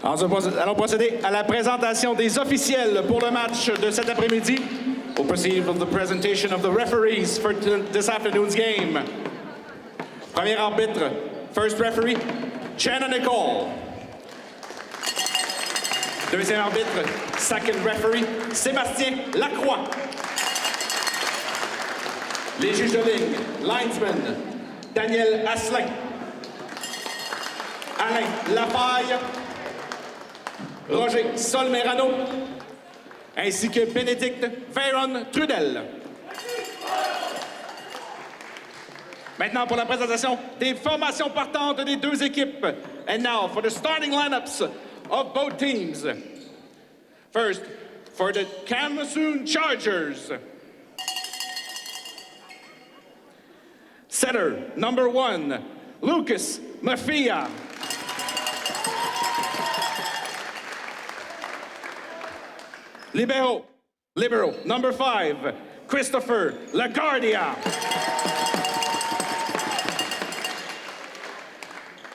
Allons procéder à la présentation des officiels pour le match de cet après-midi. We'll proceed with the presentation of the referees for this afternoon's game. Premier arbitre, first referee, Channa Nicole. Deuxième arbitre, second referee, Sébastien Lacroix. Les juges de ligne, linesman, Daniel Asselin, Alain Lafaille, Roger Solmerano, ainsi que Bénédicte Veyron Trudel. Maintenant pour la présentation des formations partantes des deux équipes. And now for the starting lineups of both teams. First, for the Camosun Chargers. Setter, number 1, Lucas Mafia. Libero, number 5, Christopher LaGuardia.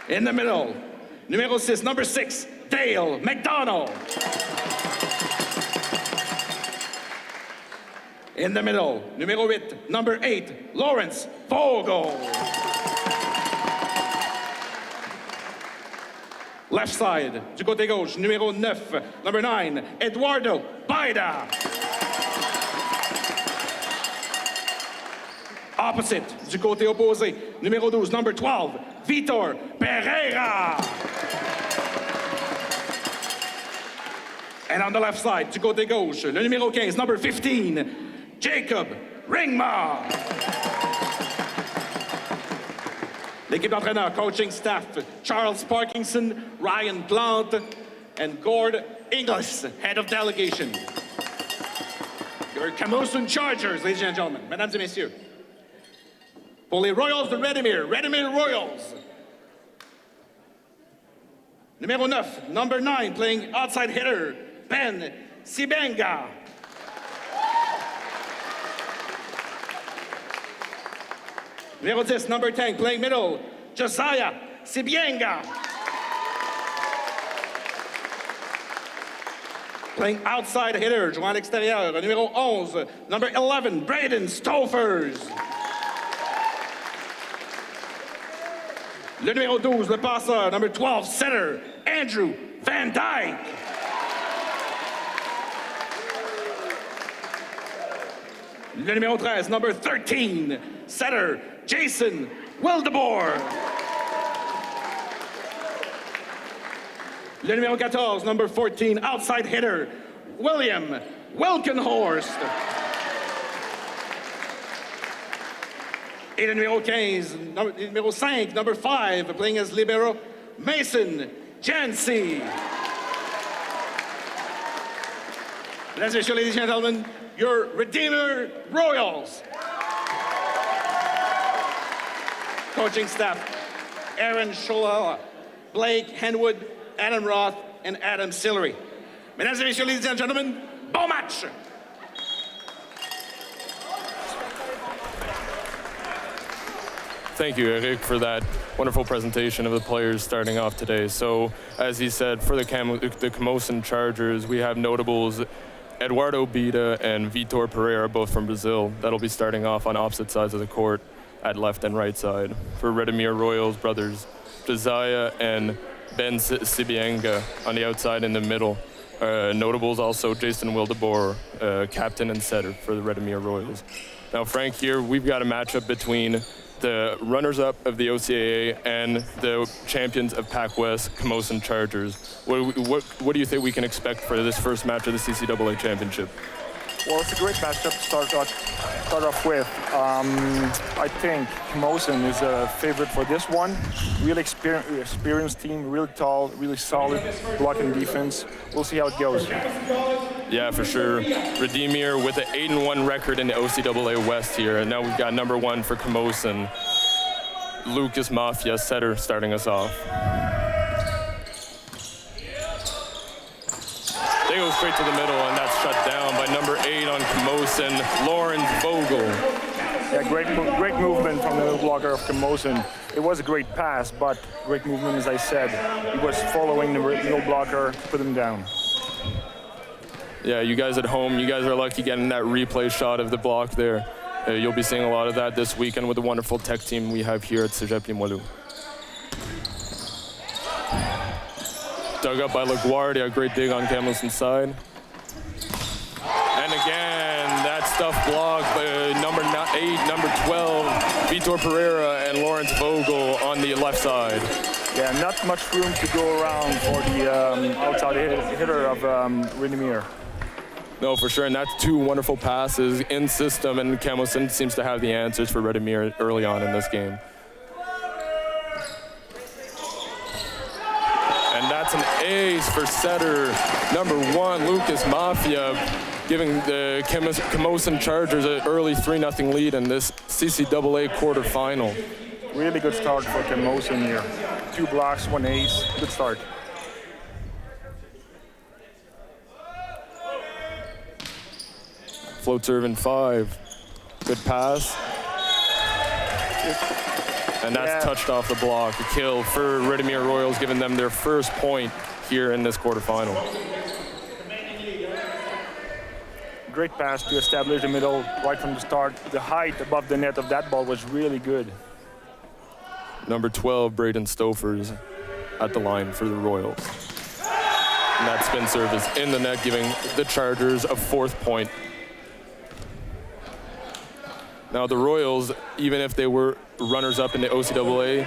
In the middle, numéro 6, number 6, Dale McDonald. In the middle, numéro 8, number 8, Lawrence Vogel. Left side, du côté gauche, numéro 9, number 9, Eduardo Baida. Opposite, du côté opposé, numéro 12, number 12, Vitor Pereira. And on the left side, du côté gauche, le numéro 15, number 15, Jacob Ringma. L'équipe d'entraîneurs, coaching staff, Charles Parkinson, Ryan Plante, and Gord Inglis, head of delegation. Your Camosun Chargers, ladies and gentlemen, mesdames et messieurs. Pour les Royals de Redeemer Royals. Numéro 9, number 9, playing outside hitter, Ben Sibenga. Numéro 10, number 10, playing middle, Josiah Sibienga. Playing outside hitter, jouant à l'extérieur, numéro 11, number 11, Braden Stoffers. Le numéro 12, le passeur, number 12, center, Andrew Van Dyke. Le numéro 13, number 13, setter, Jason Wildeboer. Le numéro 14, number 14, outside hitter, William Wilkenhorst. Et le numéro 15, numéro 5, number 5, playing as libero, Mason Jancy. Mesdames et messieurs, ladies and gentlemen, your Redeemer Royals. Coaching staff, Aaron Sholala, Blake Henwood, Adam Roth, and Adam Sillery. Mesdames et messieurs, ladies and gentlemen, bon match! Thank you, Eric, for that wonderful presentation of the players starting off today. So, as he said, for the Camosun Chargers, we have notables Eduardo Bida and Vitor Pereira, both from Brazil. That'll be starting off on opposite sides of the court at left and right side. For Redeemer Royals, brothers Josiah and Ben Sibienga on the outside in the middle. Notables also Jason Wildeboer, captain and setter for the Redeemer Royals. Now, Frank, here we've got a matchup between the runners-up of the OCAA and the champions of Pac West, Camosun Chargers. What do you think we can expect for this first match of the CCAA Championship? Well, it's a great matchup to start off with. I think Camosun is a favorite for this one. Really experienced team, really tall, really solid blocking defense. We'll see how it goes. Yeah, for sure. Redeemer with an 8-1 record in the OCAA West here. And now we've got number 1 for Camosun, Lucas Mafia, setter, starting us off. They go straight to the middle, and that's shut down by number 8 on Camosun, Lauren Vogel. Yeah, great movement from the middle blocker of Camosun. It was a great pass, but great movement, as I said. He was following the middle blocker to put him down. Yeah, you guys at home, you guys are lucky getting that replay shot of the block there. You'll be seeing a lot of that this weekend with the wonderful tech team we have here at Cégep Limoilou. Dug up by LaGuardia, great dig on Camosun's side. And again, that stuff blocked by number 8, number 12, Vitor Pereira and Lawrence Vogel on the left side. Yeah, not much room to go around for the outside hitter of Redeemer. No, for sure, and that's two wonderful passes in system, and Camosun seems to have the answers for Redeemer early on in this game. And that's an ace for setter number 1, Lucas Mafia, giving the Camosun Chargers an early 3-0 lead in this CCAA quarterfinal. Really good start for Camosun here. 2 blocks, 1 ace, good start. Float serve in 5. Good pass. And that's touched off the block. A kill for Redeemer Royals, giving them their first point here in this quarterfinal. Great pass to establish the middle right from the start. The height above the net of that ball was really good. Number 12, Braden Stofers at the line for the Royals. And that spin serve is in the net, giving the Chargers a 4th point. Now the Royals, even if they were runners-up in the OCAA,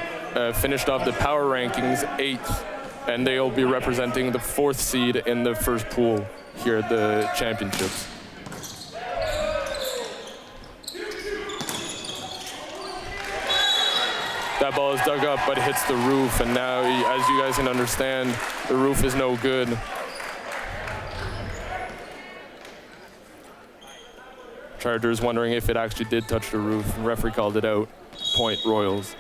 finished off the power rankings 8th, and they'll be representing the 4th seed in the first pool here at the championships. That ball is dug up, but it hits the roof, and now, as you guys can understand, the roof is no good. Chargers wondering if it actually did touch the roof. The referee called it out. Point Royals.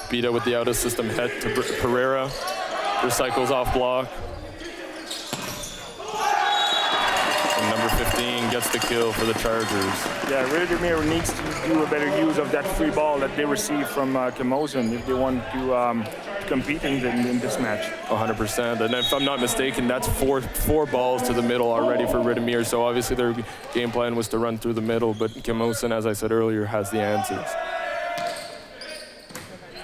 Bita with the out of system head to Pereira. Recycles off block. And number 15 gets the kill for the Chargers. Yeah, Redeemer needs to do a better use of that free ball that they received from Camosun if they want to compete in this match. 100%. And if I'm not mistaken, that's four balls to the middle already for Redeemer. So obviously their game plan was to run through the middle, but Camosun, as I said earlier, has the answers.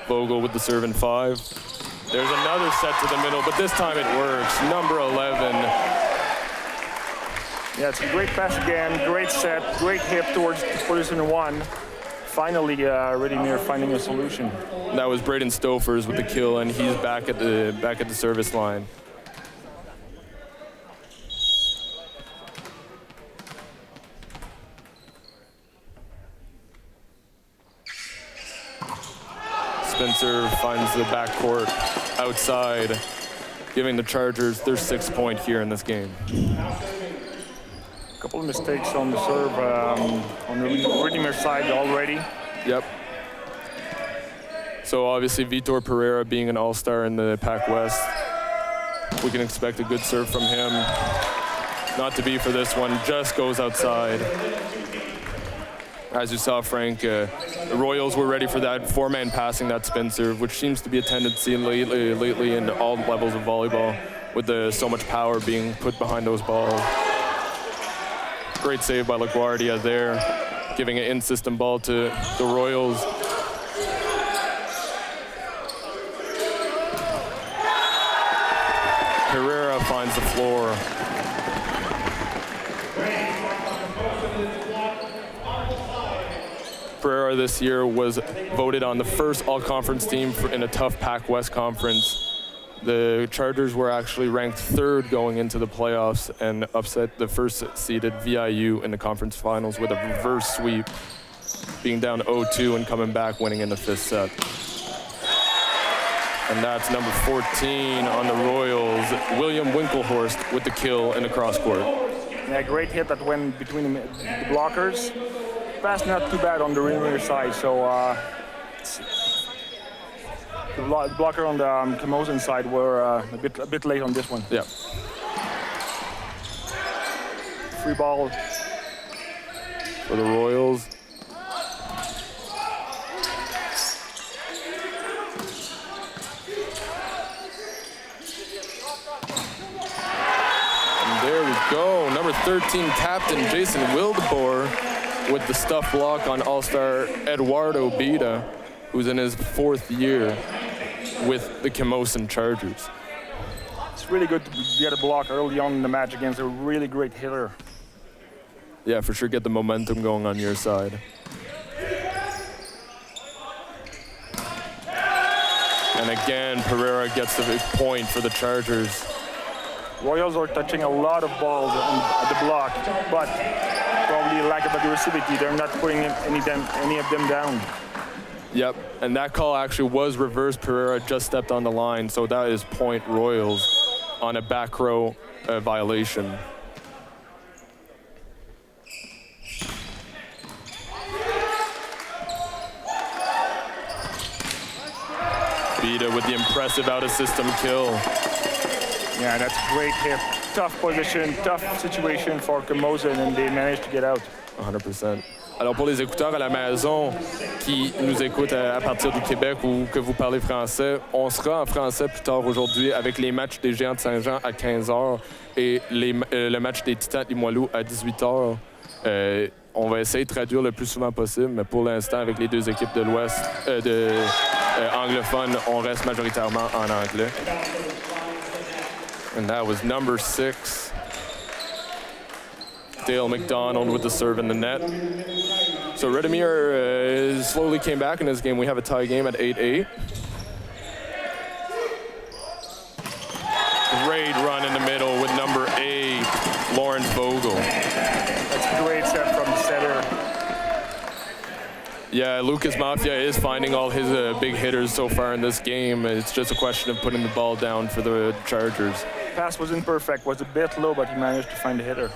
Vogel with the serve in 5. There's another set to the middle, but this time it works. Number 11. Yeah, it's a great pass again, great set, great hit towards position 1. Finally, Redeemer finding a solution. That was Braden Stofers with the kill, and he's back at the service line. Spencer finds the backcourt outside, giving the Chargers their 6th point here in this game. A couple of mistakes on the serve on the Redeemer side already. Yep. So obviously Vitor Pereira being an all-star in the Pac West, we can expect a good serve from him. Not to be for this one, just goes outside. As you saw, Frank, the Royals were ready for that 4-man passing, that spin serve, which seems to be a tendency lately in all levels of volleyball, with so much power being put behind those balls. Great save by LaGuardia there, giving an in-system ball to the Royals. Pereira finds the floor. Pereira this year was voted on the first all-conference team in a tough Pac West conference. The Chargers were actually ranked 3rd going into the playoffs and upset the first-seeded VIU in the conference finals with a reverse sweep, being down 0-2 and coming back winning in the 5th set. And that's number 14 on the Royals, William Winklehorst with the kill in the cross-court. Yeah, great hit that went between the blockers. Pass not too bad on the Redeemer side, so The blocker on the Camosun side were a bit late on this one. Yeah. Free ball. For the Royals. And there we go. Number 13 captain Jason Wildeboer with the stuff block on All-Star Eduardo Bida, who's in his 4th year with the Camosun Chargers. It's really good to get a block early on in the match against a really great hitter. Yeah, for sure, get the momentum going on your side. And again, Pereira gets the point for the Chargers. Royals are touching a lot of balls at the block, but probably lack of aggressivity. They're not putting any of them down. Yep, and that call actually was reversed. Pereira just stepped on the line, so that is point Royals on a back row violation. Bida with the impressive out-of-system kill. Yeah, that's a great hit. Tough position, tough situation for Camosun, and they managed to get out. 100%. Alors pour les écouteurs à la maison qui nous écoutent à partir du Québec ou que vous parlez français, on sera en français plus tard aujourd'hui avec les matchs des Géants de Saint-Jean à 15h et le match des Titans de Limoilou à 18h. On va essayer de traduire le plus souvent possible, mais pour l'instant, avec les deux équipes de l'Ouest, anglophones, on reste majoritairement en anglais. And that was number 6. Dale McDonald with the serve in the net. So Redeemer slowly came back in this game. We have a tie game at 8-8. Great run in the middle with number 8, Lawrence Vogel. That's a great set from the setter. Yeah, Lucas Mafia is finding all his big hitters so far in this game. It's just a question of putting the ball down for the Chargers. Pass wasn't perfect, was a bit low, but he managed to find the hitter.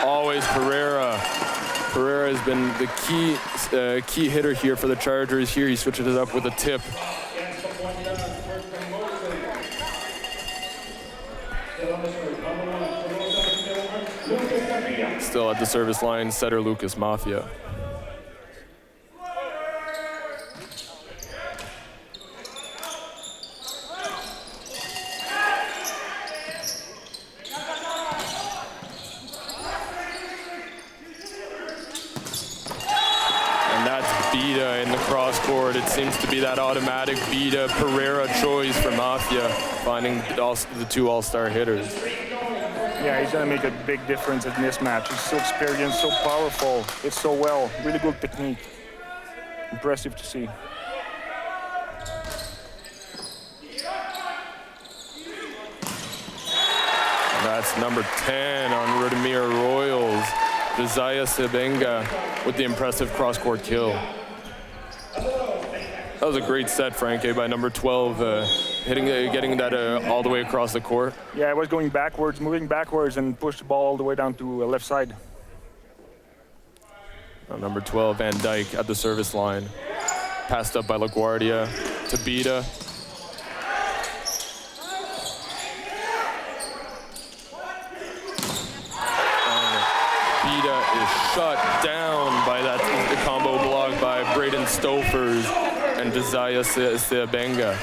Always Pereira. Pereira has been the key hitter here for the Chargers. Here he switches it up with a tip. Still at the service line, setter Lucas Mafia. And that's Bida in the cross court. It seems to be that automatic Bida Pereira choice for Mafia, finding the two all-star hitters. Yeah, he's going to make a big difference in this match. He's so experienced, so powerful, hits so well, really good technique. Impressive to see. And that's number 10 on Redeemer Royals, Josiah Sebenga with the impressive cross-court kill. That was a great set, Frankie, by number 12, getting that all the way across the court. Yeah, I was going backwards, moving backwards, and pushed the ball all the way down to left side. Number 12, Van Dyke at the service line. Passed up by LaGuardia to Bida. Bida is shut down by that combo block by Braden Stofers and Josiah Sebenga.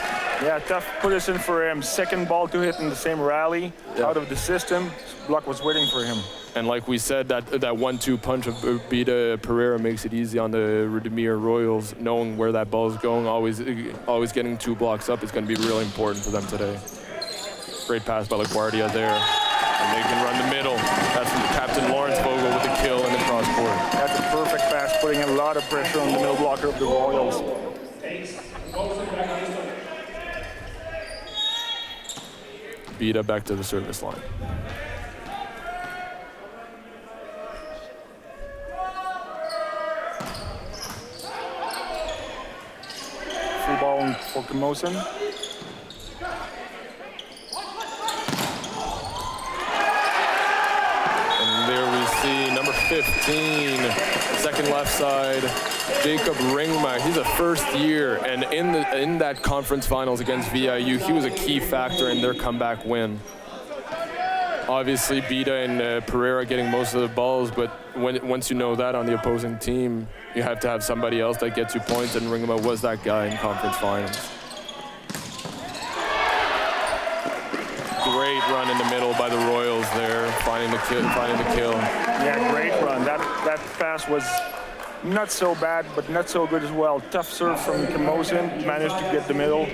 Yeah, tough position for him. Second ball to hit in the same rally, out of the system. Block was waiting for him. And like we said, that 1-2 punch of Bida Pereira makes it easy on the Redeemer Royals. Knowing where that ball is going, always getting 2 blocks up is going to be really important for them today. Great pass by LaGuardia there. And they can run the middle. That's Captain Lawrence Vogel with the kill in the cross court. That's a perfect pass, putting a lot of pressure on the middle blocker of the Royals. Bida back to the service line. Free ball for Camosun. 15. Second left side, Jacob Ringma. He's a first year, and in that conference finals against VIU, he was a key factor in their comeback win. Obviously, Bida and Pereira getting most of the balls, but once you know that on the opposing team, you have to have somebody else that gets you points, and Ringma was that guy in conference finals. Great run in the middle by the Royals there, finding the kill. Yeah, great run. That pass was not so bad, but not so good as well. Tough serve from Camosun, managed to get the middle.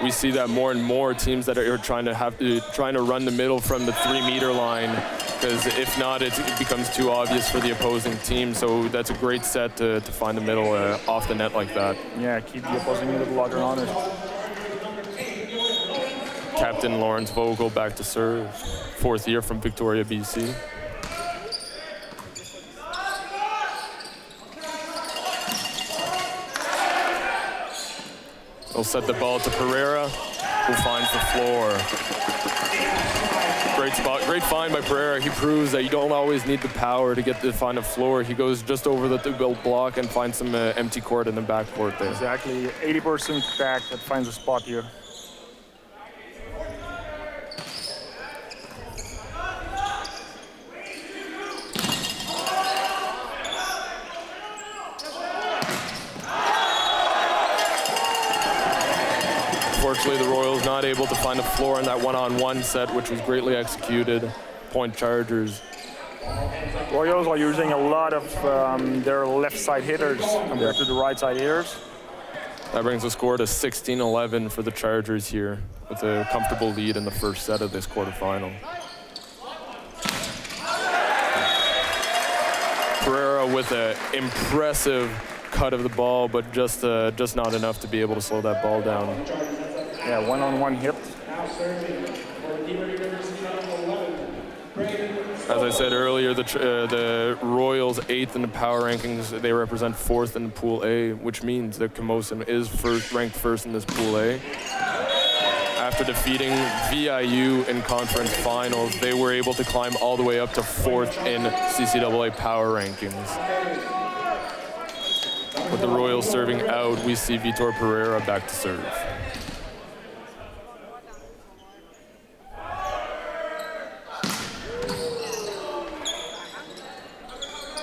We see that more and more teams that are trying to run the middle from the 3-meter line, because if not, it becomes too obvious for the opposing team. So that's a great set to find the middle off the net like that. Yeah, keep the opposing middle blocker honest. Captain Lawrence Vogel back to serve. 4th year from Victoria, BC. He'll set the ball to Pereira, who finds the floor. Great spot, great find by Pereira. He proves that you don't always need the power to find a floor. He goes just over the block and finds some empty court in the backcourt there. Exactly, 80% attack that finds a spot here. Unfortunately, the Royals not able to find a floor in that one-on-one set, which was greatly executed. Point Chargers. Royals are using a lot of their left side hitters compared to the right side hitters. That brings the score to 16-11 for the Chargers here, with a comfortable lead in the first set of this quarterfinal. Pereira with an impressive cut of the ball, but just not enough to be able to slow that ball down. Yeah, one-on-one hit. As I said earlier, the Royals 8th in the power rankings. They represent 4th in Pool A, which means that Camosun is ranked first in this Pool A. After defeating VIU in conference finals, they were able to climb all the way up to 4th in CCAA power rankings. With the Royals serving out, we see Vitor Pereira back to serve.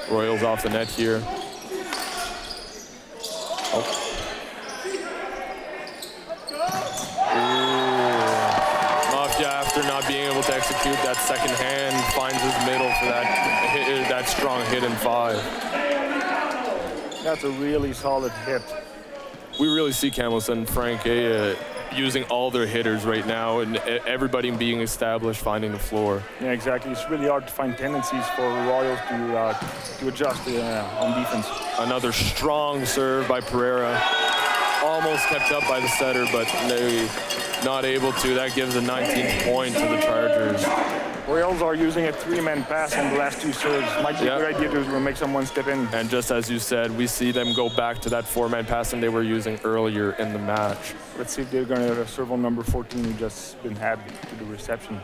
Royals off the net here. Oh. Mafia, after not being able to execute that second hand, finds his middle for that strong hit in 5. That's a really solid hit. We really see Camosun and Frank using all their hitters right now, and everybody being established, finding the floor. Yeah, exactly. It's really hard to find tendencies for Royals to adjust on defense. Another strong serve by Pereira. Almost kept up by the setter, but they not able to. That gives a 19th point to the Chargers. Royals are using a 3-man pass on the last 2 serves. Might be a good idea to make someone step in. And just as you said, we see them go back to that 4-man passing they were using earlier in the match. Let's see if they're going to serve on number 14, who just been happy to the reception.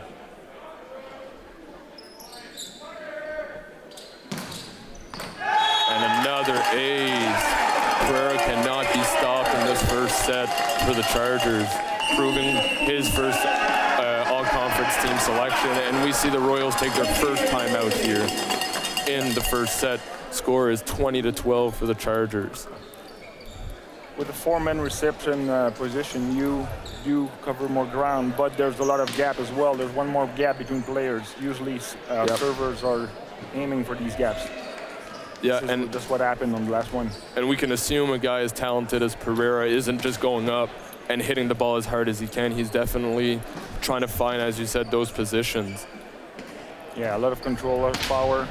And another ace. Pereira cannot be stopped in this first set for the Chargers, proving his first all-conference team selection. And we see the Royals take their first time out here in the first set. Score is 20-12 for the Chargers. With a 4-man reception position, you do cover more ground, but there's a lot of gap as well. There's one more gap between players. Usually servers are aiming for these gaps. Yeah, and that's what happened on the last one. And we can assume a guy as talented as Pereira isn't just going up and hitting the ball as hard as he can. He's definitely trying to find, as you said, those positions. Yeah, a lot of control, a lot of power.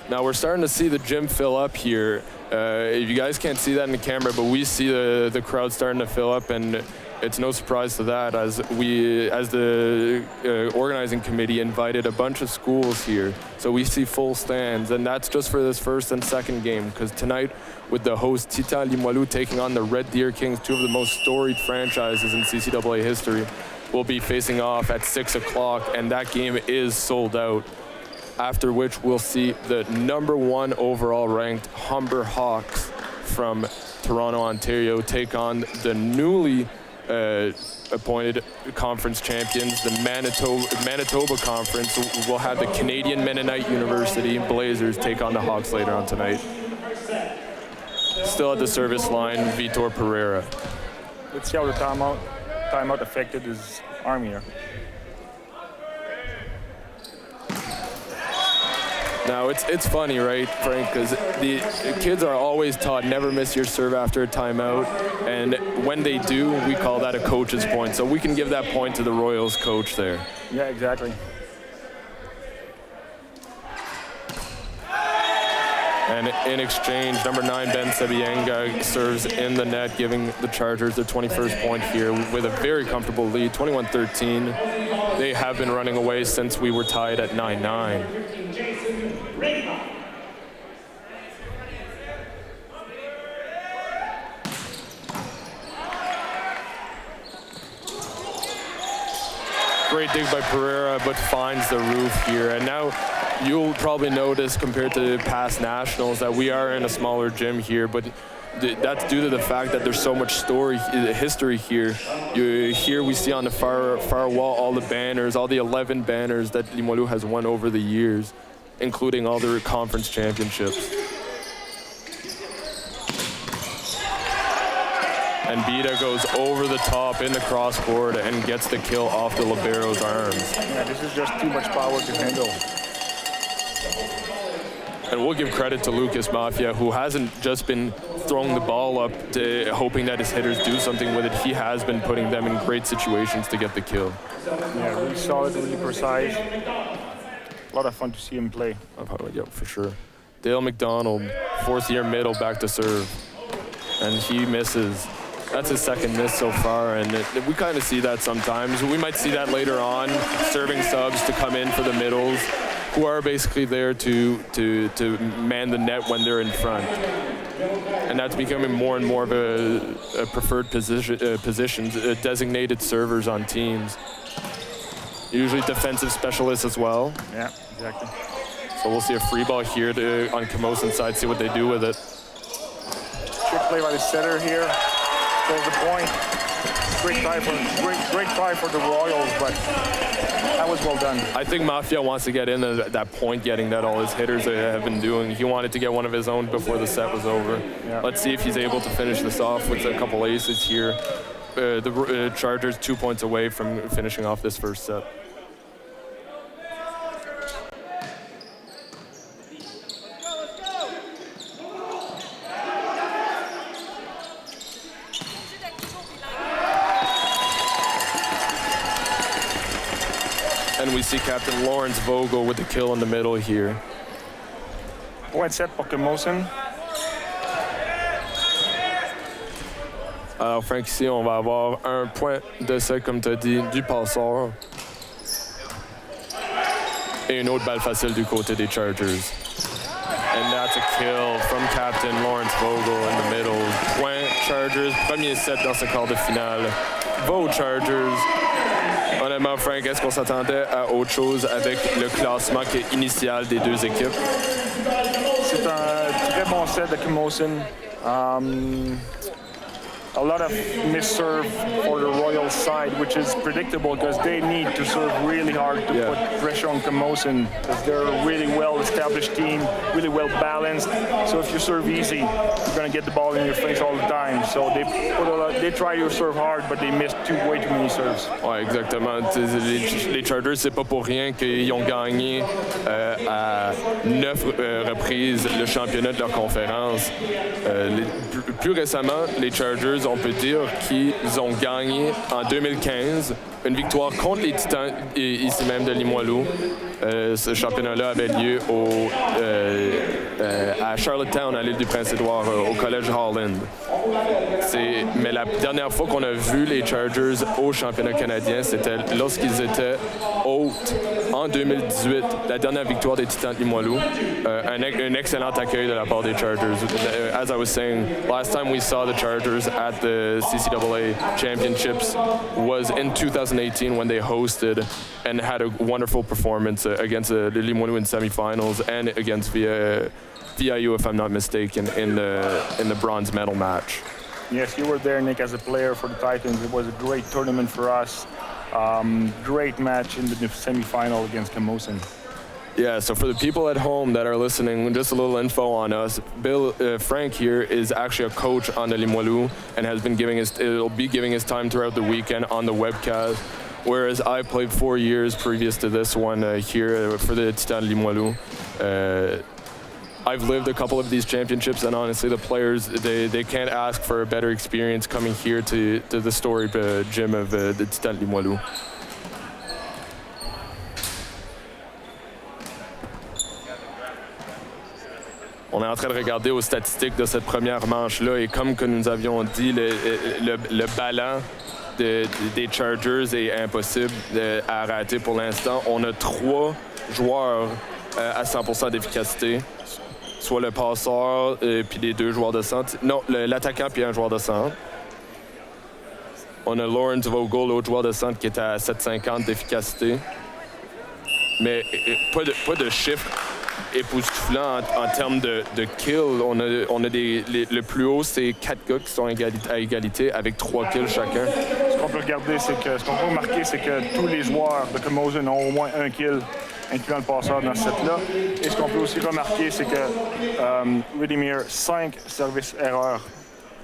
Now we're starting to see the gym fill up here, If you guys can't see that in the camera, but we see the crowd starting to fill up, and it's no surprise to that, as the organizing committee invited a bunch of schools here. So we see full stands, and that's just for this first and second game, because tonight, with the host Titan Limoilou taking on the Red Deer Kings, two of the most storied franchises in CCAA history, will be facing off at 6 o'clock, and that game is sold out. After which we'll see the #1 overall ranked Humber Hawks from Toronto, Ontario take on the newly appointed conference champions, the Manitoba Conference. We'll have the Canadian Mennonite University Blazers take on the Hawks later on tonight. Still at the service line, Vitor Pereira. Let's see how the timeout affected his arm here. Now, it's funny, right, Frank, because the kids are always taught never miss your serve after a timeout, and when they do, we call that a coach's point. So we can give that point to the Royals coach there. Yeah, exactly. And in exchange, #9, Ben Sabienga serves in the net, giving the Chargers their 21st point here with a very comfortable lead, 21-13. They have been running away since we were tied at 9-9. Great dig by Pereira, but finds the roof here. And now you'll probably notice, compared to past nationals, that we are in a smaller gym here, but that's due to the fact that there's so much history here. Here we see on the far wall all the banners, all the 11 banners that Limoilou has won over the years, including all the conference championships. And Bida goes over the top in the crossboard and gets the kill off the libero's arms. Yeah, this is just too much power to handle. And we'll give credit to Lucas Mafia, who hasn't just been throwing the ball up to hoping that his hitters do something with it. He has been putting them in great situations to get the kill. Yeah, really solid, really precise. A lot of fun to see him play. Yep, for sure. Dale McDonald, fourth-year middle, back to serve. And he misses. That's his second miss so far, and we kind of see that sometimes. We might see that later on, serving subs to come in for the middles, who are basically there to man the net when they're in front. And that's becoming more and more of a preferred positions, designated servers on teams. Usually defensive specialists as well. Yeah, exactly. So we'll see a free ball here on Camosun side, see what they do with it. Good play by the setter here. Scores the point. Great try for the Royals, but that was well done. I think Mafia wants to get in at that point getting that all his hitters have been doing. He wanted to get one of his own before the set was over. Yeah. Let's see if he's able to finish this off with a couple aces here. The Chargers 2 points away from finishing off this first set. And we see Captain Lawrence Vogel with the kill in the middle here. Point set pour Camosun. Alors Frank, ici on va avoir un point de set, comme tu as dit, du passeur. Et une autre balle facile du côté des Chargers. And that's a kill from Captain Lawrence Vogel in the middle. Point Chargers, premier set dans ce quart de finale. Vote Chargers. Honnêtement, Frank, est-ce qu'on s'attendait à autre chose avec le classement initial des deux équipes? C'est un très bon set de Camosun. A lot of miss-serve for the Royals side, which is predictable because they need to serve really hard to put pressure on Camosun, because they're a really well-established team, really well-balanced. So if you serve easy, you're going to get the ball in your face all the time. So they try to serve hard, but they miss way too many serves. Ouais, exactement. Les Chargers, c'est pas pour rien qu'ils ont gagné à 9 reprises le championnat de leur conférence. Plus récemment, les Chargers Chargers, on peut dire qu'ils ont gagné en 2015 une victoire contre les Titans ici même de Limoilou. Ce championnat-là avait lieu à Charlottetown, à l'île du Prince-Édouard, au Collège Holland. Mais la dernière fois qu'on a vu les Chargers au championnat canadien, c'était lorsqu'ils étaient hôtes en 2018, la dernière victoire des Titans de Limoilou. Un excellent accueil de la part des Chargers. As I was saying, last time we saw the Chargers at the CCAA Championships was in 2018 when they hosted and had a wonderful performance against the Limoilou in semifinals and against VIU, if I'm not mistaken, in the bronze medal match. Yes, you were there, Nick, as a player for the Titans. It was a great tournament for us. Great match in the semifinal against Camosun. Yeah, so for the people at home that are listening, just a little info on us. Frank here is actually a coach on the Limoilou and will be giving his time throughout the weekend on the webcast. Whereas I played 4 years previous to this one here for the Titan Limoilou. I've lived a couple of these championships, and honestly, the players, they can't ask for a better experience coming here to the storied gym of the Titan Limoilou. On est en train de regarder aux statistiques de cette première manche-là, et comme que nous avions dit, le ballon des Chargers est impossible à rater pour l'instant. On a 3 joueurs à 100% d'efficacité, soit le passeur puis les 2 joueurs de centre. Non, l'attaquant puis un joueur de centre. On a Lawrence Vogel, l'autre joueur de centre, qui est à 7,50 d'efficacité. Mais pas de chiffre époustouflant en termes de kills. On a le plus haut, c'est 4 gars qui sont à égalité avec 3 kills chacun. Ce qu'on peut remarquer, c'est que tous les joueurs de Camosun ont au moins 1 kill, incluant le passeur dans ce set-là. Et ce qu'on peut aussi remarquer, c'est que Redeemer, 5 services erreurs.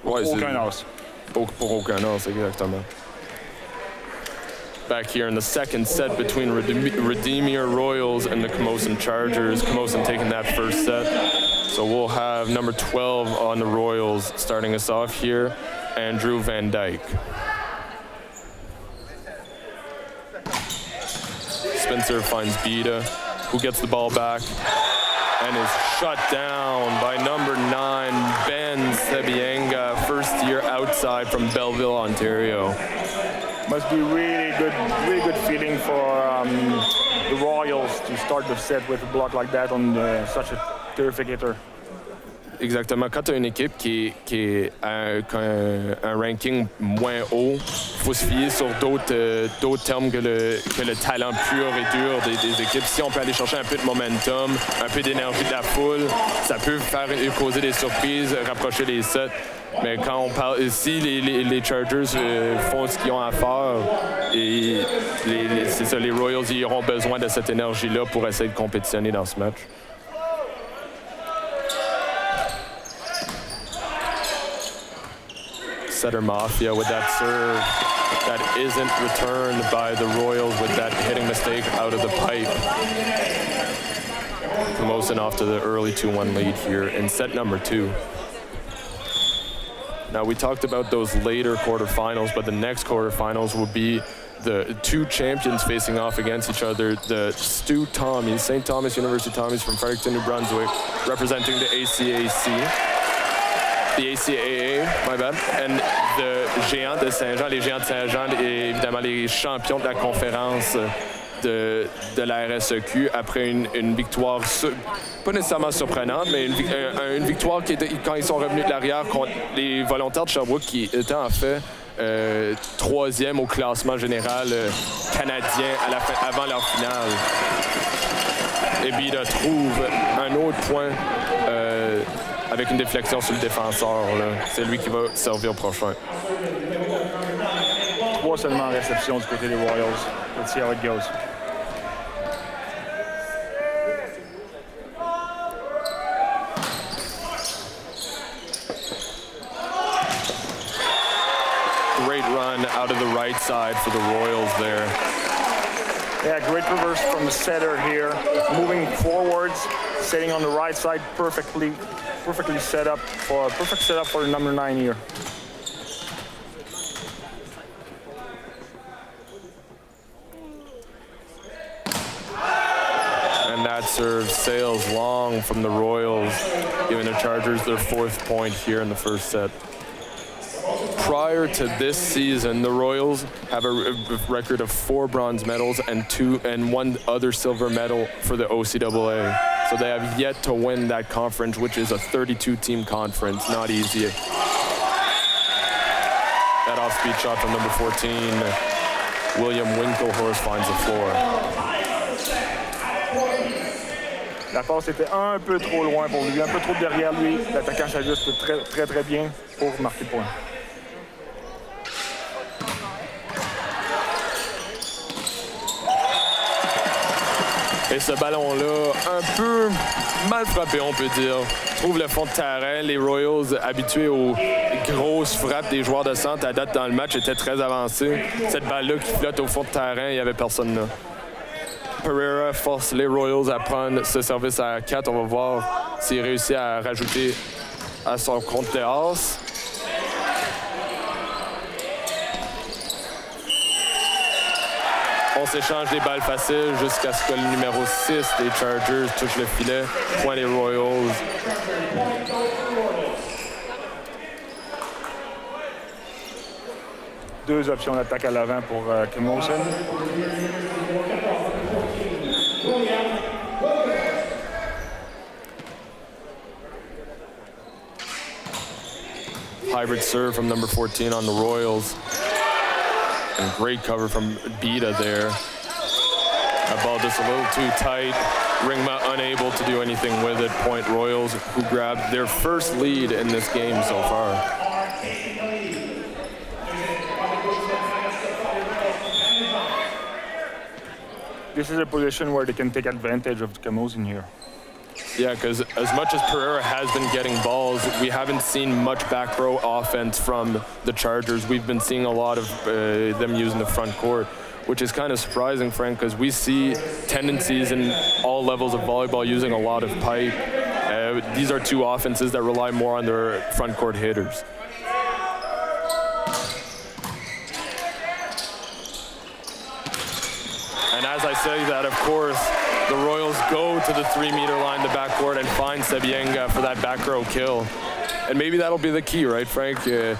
Aucun as. Pour aucun as, exactement. Back here in the second set between Redeemer Royals and the Camosun Chargers. Camosun taking that first set. So we'll have number 12 on the Royals starting us off here, Andrew Van Dyke. Spencer finds Bida, who gets the ball back and is shut down by number 9, Ben Sebienga, first year outside from Belleville, Ontario. Must be really good feeling for the Royals to start the set with a block like that on such a terrific hitter. Exactement. Quand tu as une équipe qui a un ranking moins haut, il faut se fier sur d'autres termes que le talent pur et dur des équipes. Si on peut aller chercher un peu de momentum, un peu d'énergie de la foule, ça peut causer des surprises, rapprocher les sets. Mais quand on parle, si les Chargers font ce qu'ils ont à faire, et c'est ça, les Royals ils auront besoin de cette énergie-là pour essayer de compétitionner dans ce match. Setter Mafia with that serve that isn't returned by the Royals with that hitting mistake out of the pipe. Camosun off to the early 2-1 lead here in set number 2. Now, we talked about those later quarterfinals, but the next quarterfinals will be the 2 champions facing off against each other. The Stu Tommies, St. Thomas University Tommies from Fredericton, New Brunswick, representing the the ACAA, my bad, and the Géants de Saint-Jean. Les Géants de Saint-Jean, évidemment, les champions de la conférence de la RSEQ après une victoire, pas nécessairement surprenante, mais une victoire qui était quand ils sont revenus de l'arrière contre les Volontaires de Sherbrooke, qui étaient en fait 3e au classement général canadien avant leur finale. Et Bida trouve un autre point avec une déflexion sur le défenseur. C'est lui qui va servir au prochain. 3 seulement en réception du côté des Royals. Let's see how it goes. Great run out of the right side for the Royals there. Yeah, great reverse from the setter here. Moving forwards, setting on the right side, perfect setup for the number 9 here. serve sails long from the Royals, giving the Chargers their 4th point here in the first set. Prior to this season, the Royals have a record of 4 bronze medals and 1 other silver medal for the OCAA. So they have yet to win that conference, which is a 32-team conference. Not easy. That off-speed shot from number 14, William Winklehorse, finds the floor. La passe était un peu trop loin pour lui, un peu trop derrière lui. L'attaquant s'ajuste très bien pour marquer le point. Et ce ballon-là, un peu mal frappé, on peut dire. Trouve le fond de terrain. Les Royals, habitués aux grosses frappes des joueurs de centre à date dans le match, étaient très avancés. Cette balle-là qui flotte au fond de terrain, il n'y avait personne là. Pereira force les Royals à prendre ce service à 4. On va voir s'il réussit à rajouter à son compte de as. On s'échange des balles faciles jusqu'à ce que le numéro 6 des Chargers touche le filet. Point les Royals. Deux options d'attaque à l'avant pour Camosun. Hybrid serve from number 14 on the Royals. And great cover from Bida there. That ball just a little too tight. Ringma unable to do anything with it. Point Royals, who grabbed their first lead in this game so far. This is a position where they can take advantage of Camosun here. Yeah, because as much as Pereira has been getting balls, we haven't seen much back row offense from the Chargers. We've been seeing a lot of them using the front court, which is kind of surprising, Frank, because we see tendencies in all levels of volleyball using a lot of pipe. These are two offenses that rely more on their front court hitters. And as I say that, of course, the Royals go to the 3-meter line, the backcourt, and find Sebienga for that back row kill. And maybe that'll be the key, right, Frank? The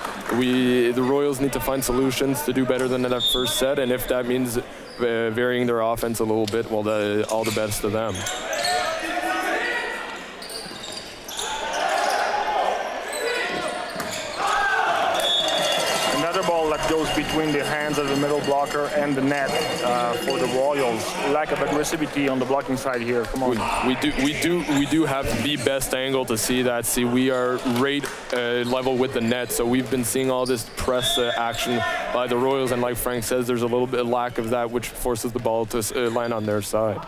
Royals need to find solutions to do better than that first set, and if that means varying their offense a little bit, well, all the best to them. That goes between the hands of the middle blocker and the net for the Royals. Lack of aggressivity on the blocking side here. Come on. We do have the best angle to see that. See, we are right level with the net, so we've been seeing all this press action by the Royals, and like Frank says, there's a little bit of lack of that, which forces the ball to land on their side.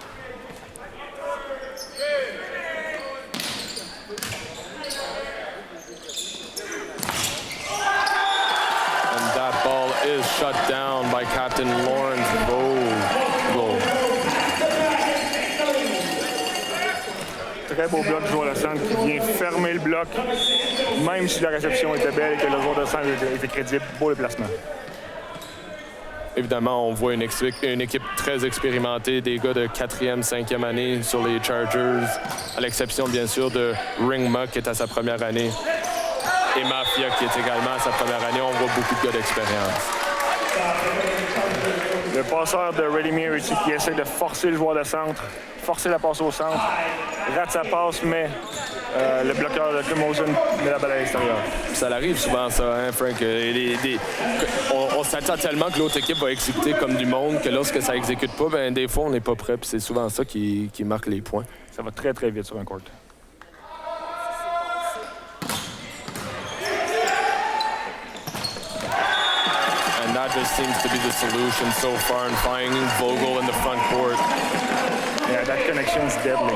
Shut down by Captain Lawrence Vogel. Très beau bloc du joueur de centre qui vient fermer le bloc, même si la réception était belle et que le joueur de centre était crédible. Beau le placement. Évidemment, on voit une équipe très expérimentée, des gars de 4e, 5e année sur les Chargers, à l'exception bien sûr de Ringma qui est à sa première année et Mafia qui est également à sa première année. On voit beaucoup de gars d'expérience. Le passeur de Redeemer ici qui essaie de forcer le joueur de centre, forcer la passe au centre, rate sa passe, mais le bloqueur de Camosun met la balle à l'extérieur. Ça arrive souvent, ça, hein, Frank? On s'attend tellement que l'autre équipe va exécuter comme du monde que lorsque ça exécute pas, ben, des fois, on n'est pas prêt. Puis c'est souvent ça qui marque les points. Ça va très, très vite sur un court. That just seems to be the solution so far in finding Vogel in the front court. Yeah, that connection is deadly.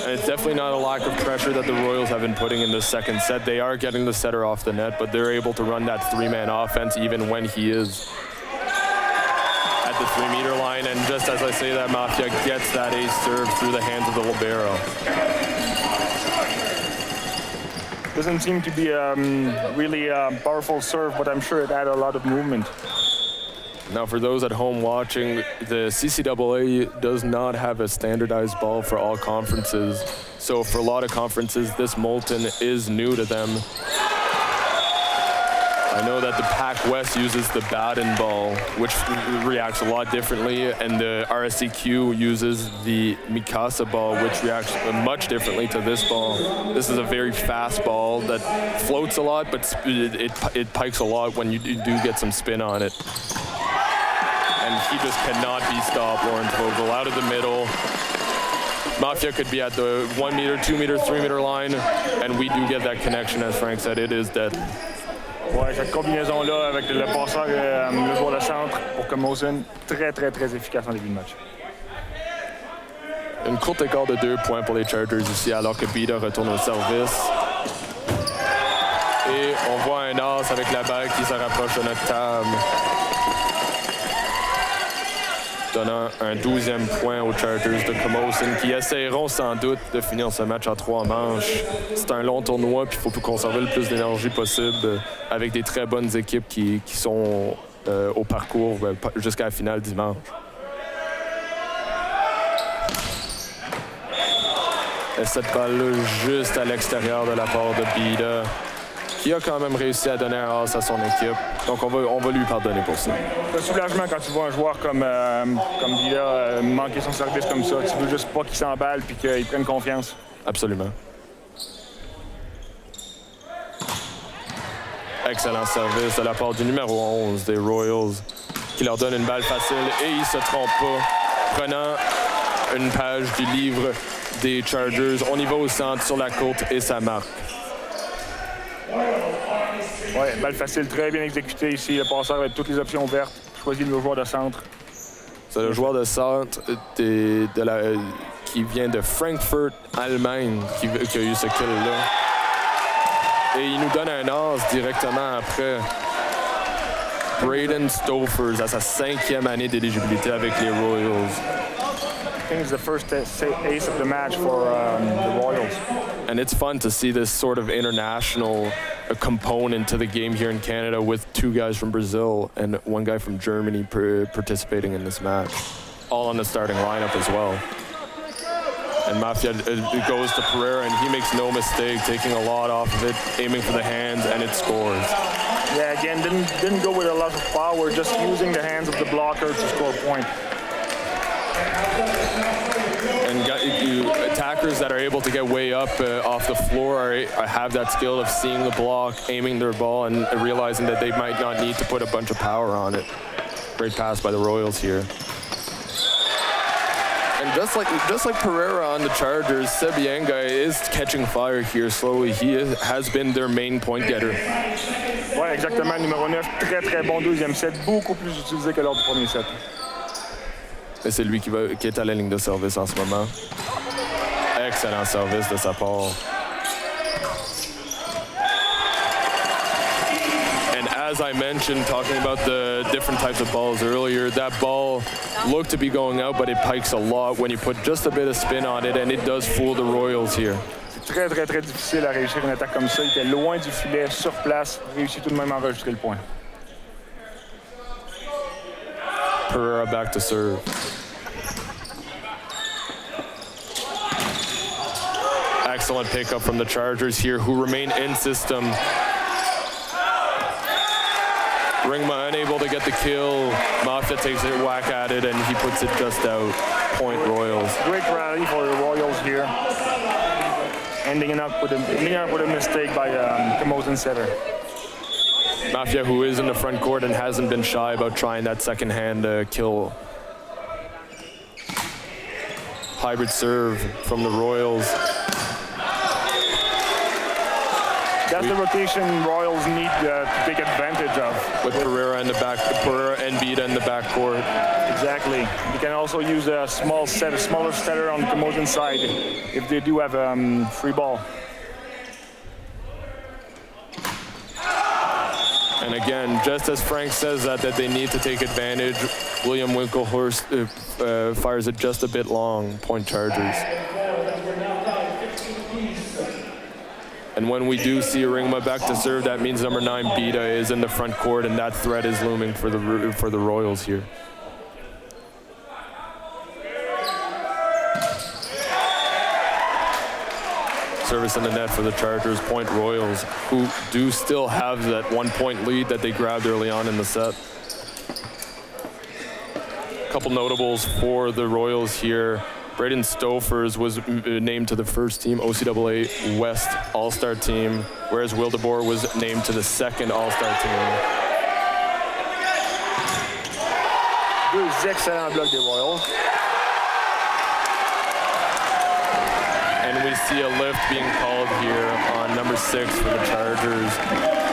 And it's definitely not a lack of pressure that the Royals have been putting in the second set. They are getting the setter off the net, but they're able to run that 3-man offense even when he is at the 3-meter line. And just as I say that, Mafia gets that ace serve through the hands of the libero. Doesn't seem to be really powerful serve, but I'm sure it had a lot of movement. Now, for those at home watching, the CCAA does not have a standardized ball for all conferences. So for a lot of conferences, this Molten is new to them. I know that the Pac West uses the Baden ball, which reacts a lot differently, and the RSCQ uses the Mikasa ball, which reacts much differently to this ball. This is a very fast ball that floats a lot, but it pikes a lot when you do get some spin on it. And he just cannot be stopped, Lawrence Vogel, out of the middle. Mafia could be at the 1 meter, 2 meter, 3 meter line, and we do get that connection, as Frank said, it is dead. Ouais, cette combinaison-là avec le passeur et le joueur de centre pour Camosun, très, très, très efficace en début de match. Une courte écart de 2 points pour les Chargers ici, alors que Bida retourne au service. Et on voit un as avec la balle qui se rapproche de notre table, donnant un 12e point aux Chargers de Camosun, qui essaieront sans doute de finir ce match en 3 manches. C'est un long tournoi, puis il faut conserver le plus d'énergie possible avec des très bonnes équipes qui sont au parcours jusqu'à la finale dimanche. Et cette balle-là juste à l'extérieur de la part de Bida, qui a quand même réussi à donner un as à son équipe. Donc on va lui pardonner pour ça. C'est un soulagement quand tu vois un joueur comme Bida manquer son service comme ça. Tu veux juste pas qu'il s'emballe puis qu'il prenne confiance. Absolument. Excellent service de la part du numéro 11 des Royals, qui leur donne une balle facile et il se trompe pas, prenant une page du livre des Chargers. On y va au centre sur la courte et ça marque. Ouais, balle facile, très bien exécutée ici. Le passeur avec toutes les options ouvertes. Choisit le joueur de centre. C'est le joueur de centre qui vient de Frankfurt, Allemagne, qui a eu ce kill-là. Et il nous donne un as directement après. Braden Stofers à sa 5e année d'éligibilité avec les Royals. I think it's the first ace of the match for the Royals. And it's fun to see this sort of international component to the game here in Canada with 2 guys from Brazil and 1 guy from Germany participating in this match, all on the starting lineup as well. And Mafia goes to Pereira, and he makes no mistake, taking a lot off of it, aiming for the hands, and it scores. Yeah, again, didn't go with a lot of power, just using the hands of the blocker to score a point. And attackers that are able to get way up off the floor have that skill of seeing the block, aiming their ball, and realizing that they might not need to put a bunch of power on it. Great pass by the Royals here. And just like Pereira on the Chargers, Sebienga is catching fire here slowly. He has been their main point getter. Ouais, exactement. Numéro 9, très très bon deuxième set, beaucoup plus utilisé que lors du premier set. Et c'est lui qui est à la ligne de service en ce moment. Excellent service de sa part. And as I mentioned, talking about the different types of balls earlier, that ball looked to be going out, but it pikes a lot when you put just a bit of spin on it, and it does fool the Royals here. C'est très très très difficile à réussir une attaque comme ça. Il était loin du filet, sur place, réussit tout de même à enregistrer le point. Pereira back to serve. Excellent pickup from the Chargers here, who remain in system. Ringma unable to get the kill. Mafia takes a whack at it, and he puts it just out. Point Royals. Great rally for the Royals here. Ending up with a mistake by Camosun setter. Mafia, who is in the front court and hasn't been shy about trying that second-hand kill. Hybrid serve from the Royals. That's the rotation Royals need to take advantage of. With Pereira and Bida in the backcourt. Exactly. You can also use a smaller setter on the Camosun side if they do have free ball. And again, just as Frank says that they need to take advantage, William Winklehorst fires it just a bit long. Point Chargers. And when we do see Ringma back to serve, that means number 9 Bida is in the front court, and that threat is looming for the Royals here. Service in the net for the Chargers, point Royals, who do still have that 1-point lead that they grabbed early on in the set. A couple notables for the Royals here. Braden Stofers was named to the first team OCAA West All-Star team, whereas Wildeboer was named to the second All-Star team. Deux excellents blocs des Royals. And we see a lift being called here on number 6 for the Chargers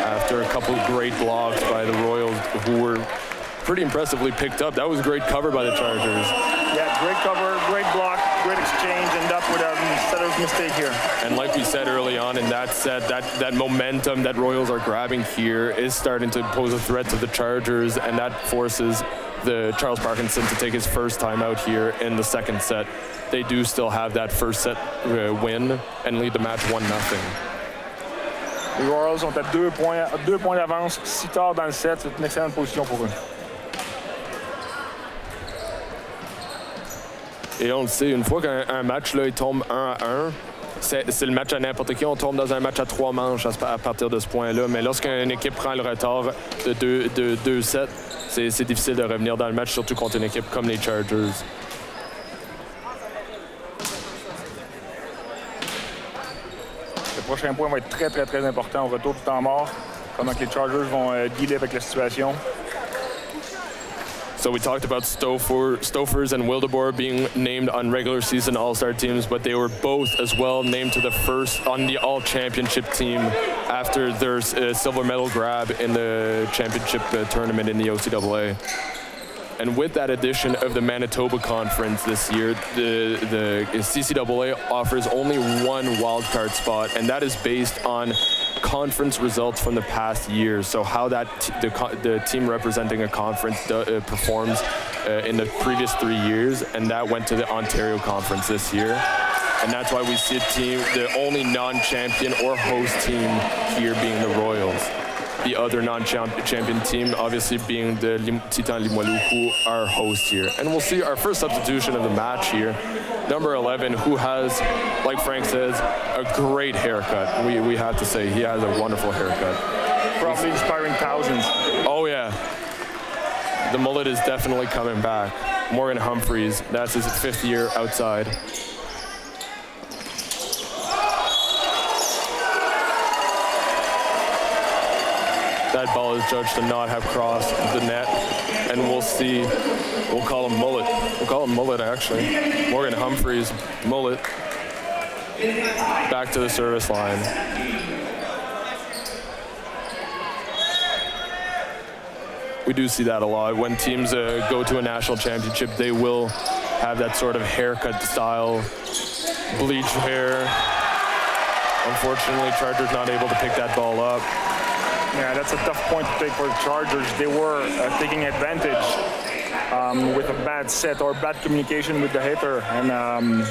after a couple great blocks by the Royals, who were pretty impressively picked up. That was a great cover by the Chargers. Yeah, great cover, great block, great exchange, and that would have set up a mistake here. And like we said early on in that set, that momentum that Royals are grabbing here is starting to pose a threat to the Chargers, and that forces the Charles Parkinson to take his first time out here in the second set. They do still have that first set win and lead the match 1-0. Les Royals sont à 2 points d'avance. Si tard dans le set, c'est une excellente position pour eux. Et on le sait, une fois qu'un match là, il tombe 1-1, c'est le match à n'importe qui. On tombe dans un match à 3 manches à partir de ce point-là. Mais lorsqu'une équipe prend le retard de 2-7, c'est difficile de revenir dans le match, surtout contre une équipe comme les Chargers. Le prochain point va être très, très, très important au retour du temps mort. Comment les Chargers vont dealer avec la situation. So we talked about Stofers and Wildeboer being named on regular season All-Star teams, but they were both as well named to the first on the All-Championship team after their silver medal grab in the championship tournament in the OCAA. And with that addition of the Manitoba Conference this year, the CCAA offers only one wildcard spot, and that is based on conference results from the past year. So how that the team representing a conference performs in the previous 3 years, and that went to the Ontario Conference this year. And that's why we see a team, the only non-champion or host team here being the Royals. The other non-champion team obviously being the Titan Limoilou, who are host here. And we'll see our first substitution of the match here. Number 11, who has, like Frank says, a great haircut. We have to say, he has a wonderful haircut. Probably inspiring thousands. Oh yeah. The mullet is definitely coming back. Morgan Humphreys, that's his 5th year outside. That ball is judged to not have crossed the net, and we'll see. We'll call him mullet. We'll call him mullet, actually. Morgan Humphreys, mullet. Back to the service line. We do see that a lot. When teams go to a national championship, they will have that sort of haircut style, bleached hair. Unfortunately, Chargers not able to pick that ball up. Yeah, that's a tough point to take for the Chargers. They were taking advantage with a bad set or bad communication with the hitter, and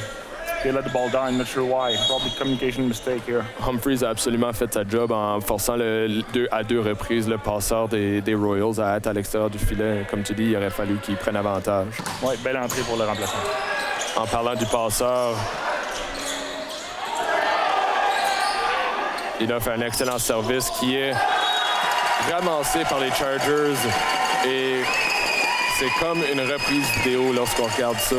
they let the ball down. Not sure why. Probably communication mistake here. Humphreys a absolument fait sa job en forçant à deux reprises le passeur des Royals à être à l'extérieur du filet. Comme tu dis, il aurait fallu qu'il prenne avantage. Oui, belle entrée pour le remplaçant. En parlant du passeur, il offre un excellent service qui est ramassé par les Chargers, et c'est comme une reprise vidéo lorsqu'on regarde ça.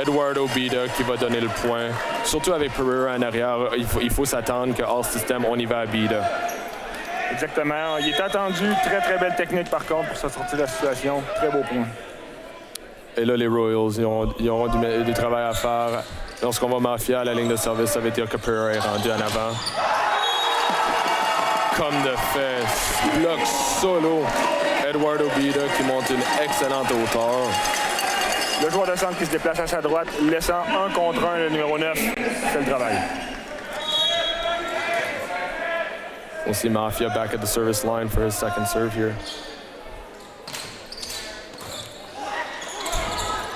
Eduardo Bida qui va donner le point. Surtout avec Pereira en arrière, il faut s'attendre que hors système, on y va à Bida. Exactement. Il est attendu. Très, très belle technique par contre pour se sortir de la situation. Très beau point. Et là, les Royals, ils auront du travail à faire. Lorsqu'on va Mafia à la ligne de service, ça veut dire que Pereira est rendu en avant. Comme de fait, bloc solo. Eduardo Bida qui monte une excellente hauteur. Le joueur de centre qui se déplace à sa droite, laissant 1 contre 1 le numéro 9, fait le travail. We'll see Mafia back at the service line for his second serve here.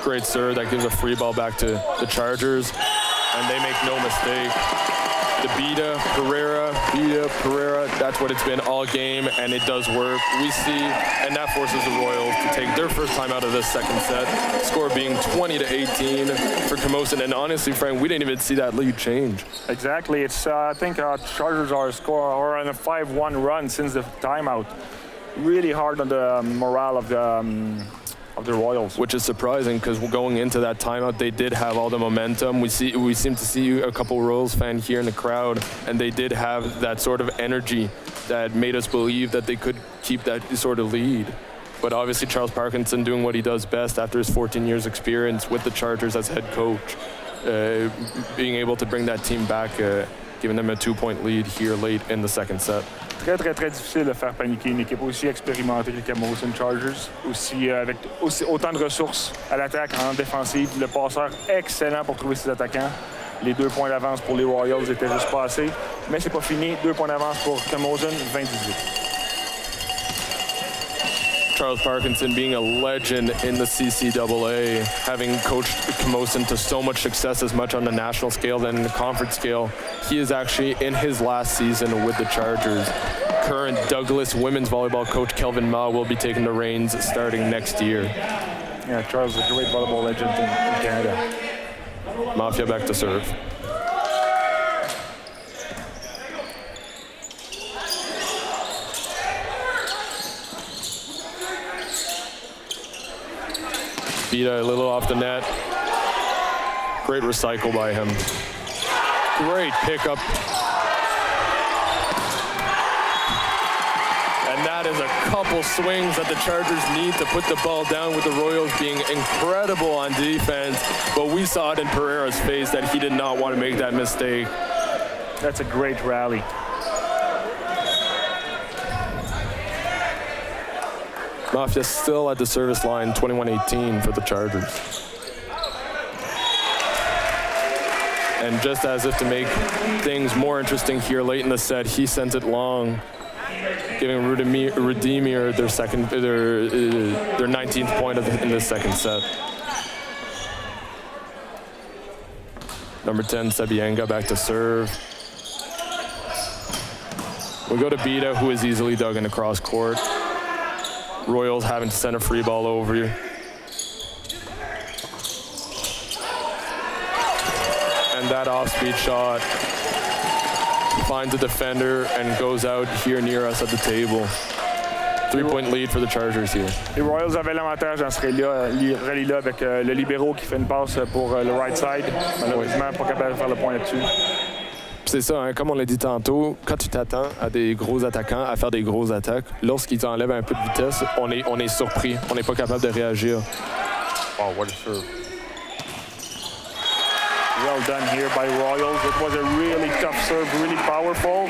Great serve that gives a free ball back to the Chargers, and they make no mistake. the Bida, Pereira, that's what it's been all game, and it does work. We see, and that forces the Royals to take their first time out of this second set, score being 20-18 for Camosun, and honestly, Frank, we didn't even see that lead change. Exactly. It's I think Chargers are on a 5-1 run since the timeout. Really hard on the morale of the Royals. Which is surprising because going into that timeout, they did have all the momentum. We seem to see a couple Royals fans here in the crowd, and they did have that sort of energy that made us believe that they could keep that sort of lead. But obviously Charles Parkinson doing what he does best after his 14 years experience with the Chargers as head coach, being able to bring that team back, giving them a 2-point lead here late in the second set. Très, très, très difficile de faire paniquer une équipe aussi expérimentée que les Camosun Chargers, aussi avec autant de ressources à l'attaque, en défensive. Le passeur excellent pour trouver ses attaquants. Les 2 points d'avance pour les Royals étaient juste passés, mais c'est pas fini. 2 points d'avance pour Camosun, 20-18. Charles Parkinson being a legend in the CCAA, having coached Camosun to so much success, as much on the national scale than in the conference scale. He is actually in his last season with the Chargers. Current Douglas women's volleyball coach Kelvin Ma will be taking the reins starting next year. Yeah, Charles is a great volleyball legend in Canada. Mafia back to serve. Bida a little off the net. Great recycle by him. Great pickup. And that is a couple swings that the Chargers need to put the ball down, with the Royals being incredible on defense. But we saw it in Pereira's face that he did not want to make that mistake. That's a great rally. Mafia still at the service line, 21-18 for the Chargers. And just as if to make things more interesting here late in the set, he sent it long, giving Redeemer their 19th point in the second set. Number 10, Sabienga back to serve. We go to Bida, who is easily dug in the cross court. Royals having to send a free ball over you. And that off-speed shot finds a defender and goes out here near us at the table. 3-point lead for the Chargers here. Les Royals avaient l'avantage dans ce rallye-là avec le libéro qui fait une passe pour le right side. Malheureusement, pas capable de faire le point là-dessus. C'est ça, hein, comme on l'a dit tantôt, quand tu t'attends à des gros attaquants à faire des grosses attaques, lorsqu'ils enlèvent un peu de vitesse, on est surpris. On n'est pas capable de réagir. Oh, what a serve. Well done here by Royals. It was a really tough serve, really powerful.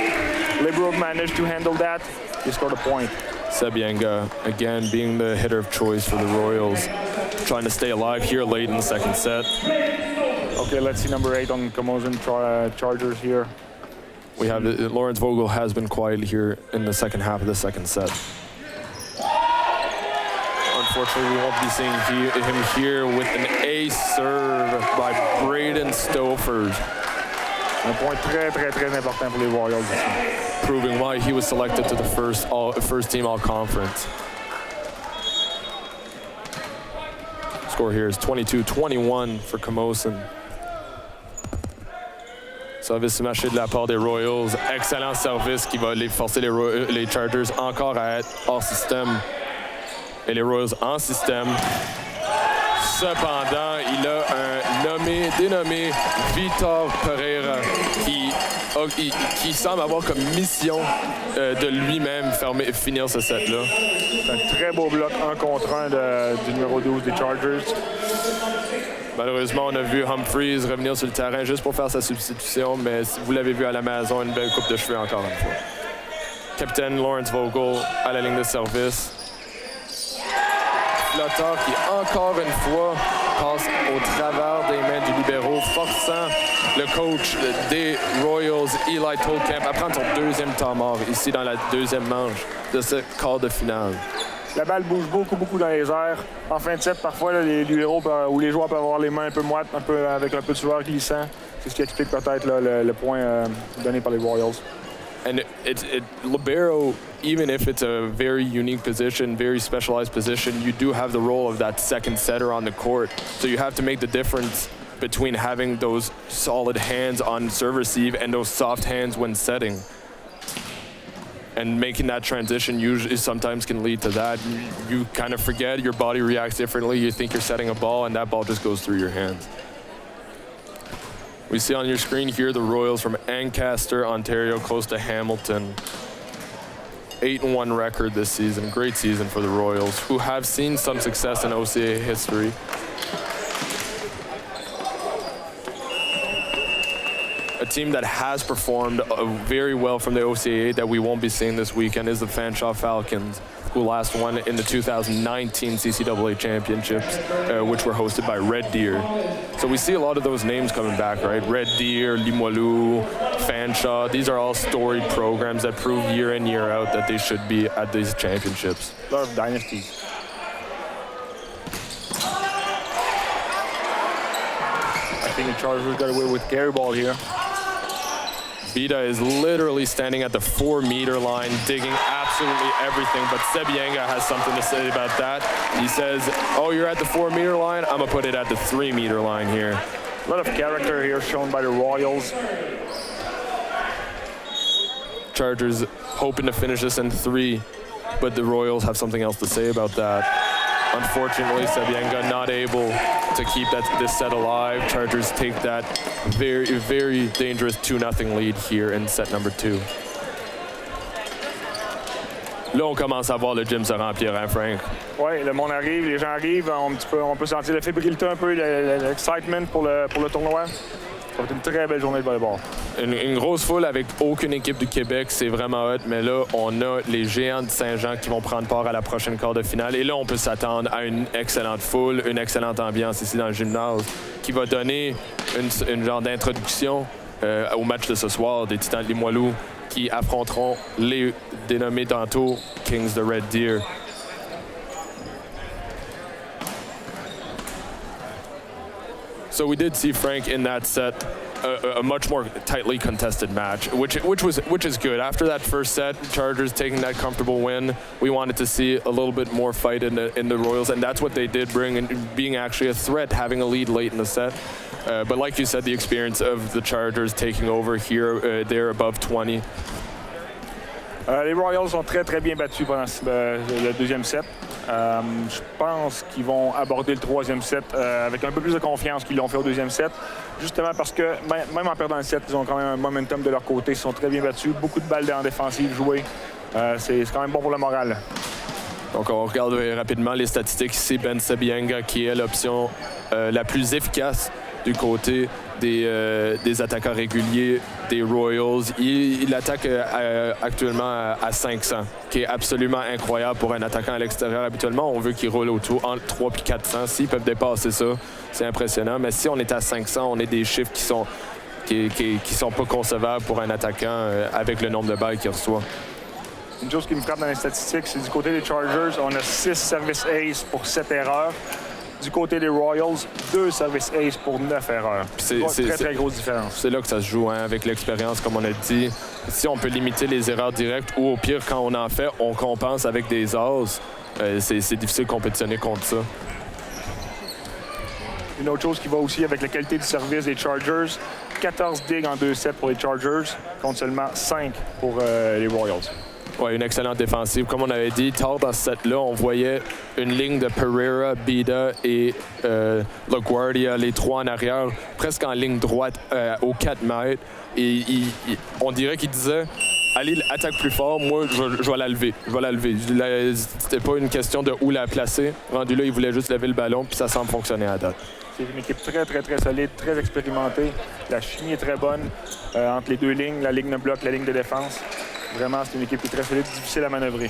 Libero managed to handle that. He scored a point. Sabienga, again, being the hitter of choice for the Royals, trying to stay alive here late in the second set. Okay, let's see number 8 on Camosun Chargers here. We have Lawrence Vogel has been quiet here in the second half of the second set. Unfortunately, we won't be seeing him here with an ace serve by Braden Stofers. Un point très, très, très important pour les Royals ici. Proving why he was selected to the first team all-conference. Score here is 22-21 for Camosun. Service matché de la part des Royals. Excellent service qui va forcer les Chargers encore à être hors système. Et les Royals en système. Cependant, il a un dénommé Vitor Pereira qui semble avoir comme mission de lui-même finir ce set-là. C'est un très beau bloc 1 contre 1 du numéro 12 des Chargers. Malheureusement, on a vu Humphries revenir sur le terrain juste pour faire sa substitution, mais vous l'avez vu à la maison, une belle coupe de cheveux encore une fois. Capitaine Lawrence Vogel à la ligne de service. Flotteur qui, encore une fois, passe au travers des mains du libéro, forçant le coach des Royals, Eli Tolkamp, à prendre son deuxième temps mort ici dans la deuxième manche de ce quart-de-finale. La balle bouge beaucoup dans les airs. En fin de set, parfois, là, les libéraux ou les joueurs peuvent avoir les mains un peu moites, avec un peu de sueur glissant. C'est ce qui explique peut-être le point donné par les Royals. And libero, even if it's a very unique position, very specialized position, you do have the role of that second setter on the court. So you have to make the difference between having those solid hands on serve receive and those soft hands when setting. And making that transition usually sometimes can lead to that. You kind of forget, your body reacts differently. You think you're setting a ball, and that ball just goes through your hands. We see on your screen here the Royals from Ancaster, Ontario, close to Hamilton. 8-1 record this season. Great season for the Royals, who have seen some success in OCA history. A team that has performed very well from the OCA that we won't be seeing this weekend is the Fanshawe Falcons, who last won in the 2019 CCAA championships, which were hosted by Red Deer. So we see a lot of those names coming back, right? Red Deer, Limoilou, Fanshawe. These are all storied programs that prove year in, year out that they should be at these championships. A lot of dynasties. I think the Chargers got away with carry ball here. Bida is literally standing at the 4-meter line, digging absolutely everything, but Sebienga has something to say about that. He says, oh, you're at the 4-meter line? I'm gonna put it at the 3-meter line here. A lot of character here shown by the Royals. Chargers hoping to finish this in 3, but the Royals have something else to say about that. Unfortunately, Sebienga not able to keep this set alive. Chargers take that very, very dangerous 2-0 lead here in set number 2. Là, on commence à voir le gym se remplir, hein, Frank? Oui, le monde arrive, les gens arrivent. On peut sentir la fébrilité un peu, l'excitement pour le tournoi. Ça va être une très belle journée de volleyball. Une grosse foule avec aucune équipe du Québec, c'est vraiment hot. Mais là, on a les géants de Saint-Jean qui vont prendre part à la prochaine quart-de-finale. Et là, on peut s'attendre à une excellente foule, une excellente ambiance ici dans le gymnase qui va donner une genre d'introduction au match de ce soir des Titans de Limoilou qui affronteront les dénommés tantôt Kings de Red Deer. So we did see, Frank, in that set a much more tightly contested match, which is good. After that first set, Chargers taking that comfortable win, we wanted to see a little bit more fight in the Royals, and that's what they did bring, and being actually a threat, having a lead late in the set. But like you said, the experience of the Chargers taking over here, they're above 20. Les Royals sont très, très bien battus pendant le deuxième set. Je pense qu'ils vont aborder le troisième set avec un peu plus de confiance qu'ils l'ont fait au deuxième set. Justement parce que, même en perdant le set, ils ont quand même un momentum de leur côté. Ils sont très bien battus. Beaucoup de balles en défensive jouées. C'est quand même bon pour le moral. Donc, on regarde rapidement les statistiques ici. Ben Sebienga, qui est l'option la plus efficace du côté des attaquants réguliers des Royals. Il attaque actuellement à 500, qui est absolument incroyable pour un attaquant à l'extérieur. Habituellement, on veut qu'il roule autour entre 3 et 400. S'ils peuvent dépasser ça, c'est impressionnant. Mais si on est à 500, on est des chiffres qui sont pas concevables pour un attaquant avec le nombre de balles qu'il reçoit. Une chose qui me frappe dans les statistiques, c'est du côté des Chargers, on a 6 services ace pour 7 erreurs. Du côté des Royals, 2 services ace pour 9 erreurs. C'est très grosse différence. C'est là que ça se joue, hein, avec l'expérience, comme on a dit. Si on peut limiter les erreurs directes ou au pire, quand on en fait, on compense avec des aces. C'est difficile de compétitionner contre ça. Une autre chose qui va aussi avec la qualité du service des Chargers, 14 digs en 2 sets pour les Chargers, contre seulement 5 pour les Royals. Oui, une excellente défensive. Comme on avait dit, tard dans ce set-là, on voyait une ligne de Pereira, Bida et LaGuardia, les 3 en arrière, presque en ligne droite aux 4 mètres. Et on dirait qu'il disait « Allez, attaque plus fort, moi, je vais la lever. Je vais la lever. » C'était pas une question de où la placer. Rendu là, il voulait juste lever le ballon, puis ça semble fonctionner à date. C'est une équipe très, très, très solide, très expérimentée. La chimie est très bonne entre les deux lignes, la ligne de bloc, la ligne de défense. Vraiment, c'est une équipe qui est très solide, difficile à manœuvrer.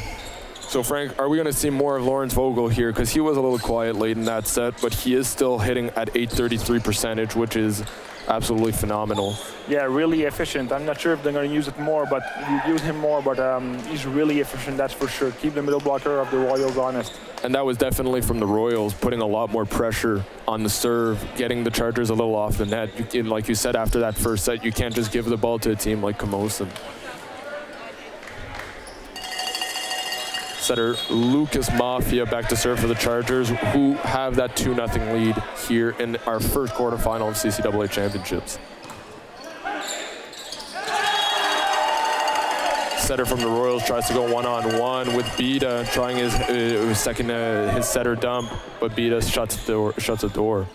So, Frank, are we going to see more of Lawrence Vogel here? Because he was a little quiet late in that set, but he is still hitting at 833%, which is absolutely phenomenal. Yeah, really efficient. I'm not sure if they're going to use it more, but use him more. But he's really efficient, that's for sure. Keep the middle blocker of the Royals honest. And that was definitely from the Royals, putting a lot more pressure on the serve, getting the Chargers a little off the net. Like you said, after that first set, you can't just give the ball to a team like Camosun. Setter Lucas Mafia back to serve for the Chargers, who have that 2-0 lead here in our first quarterfinal of CCAA championships. Setter from the Royals tries to go one-on-one with Bida, trying his his setter dump, but Bida shuts the door.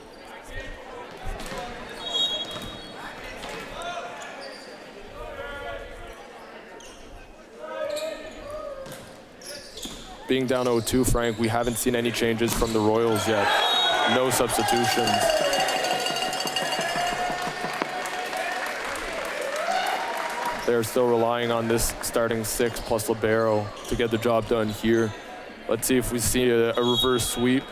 Being down 0-2, Frank, we haven't seen any changes from the Royals yet. No substitutions. They're still relying on this starting 6 plus libero to get the job done here. Let's see if we see a reverse sweep,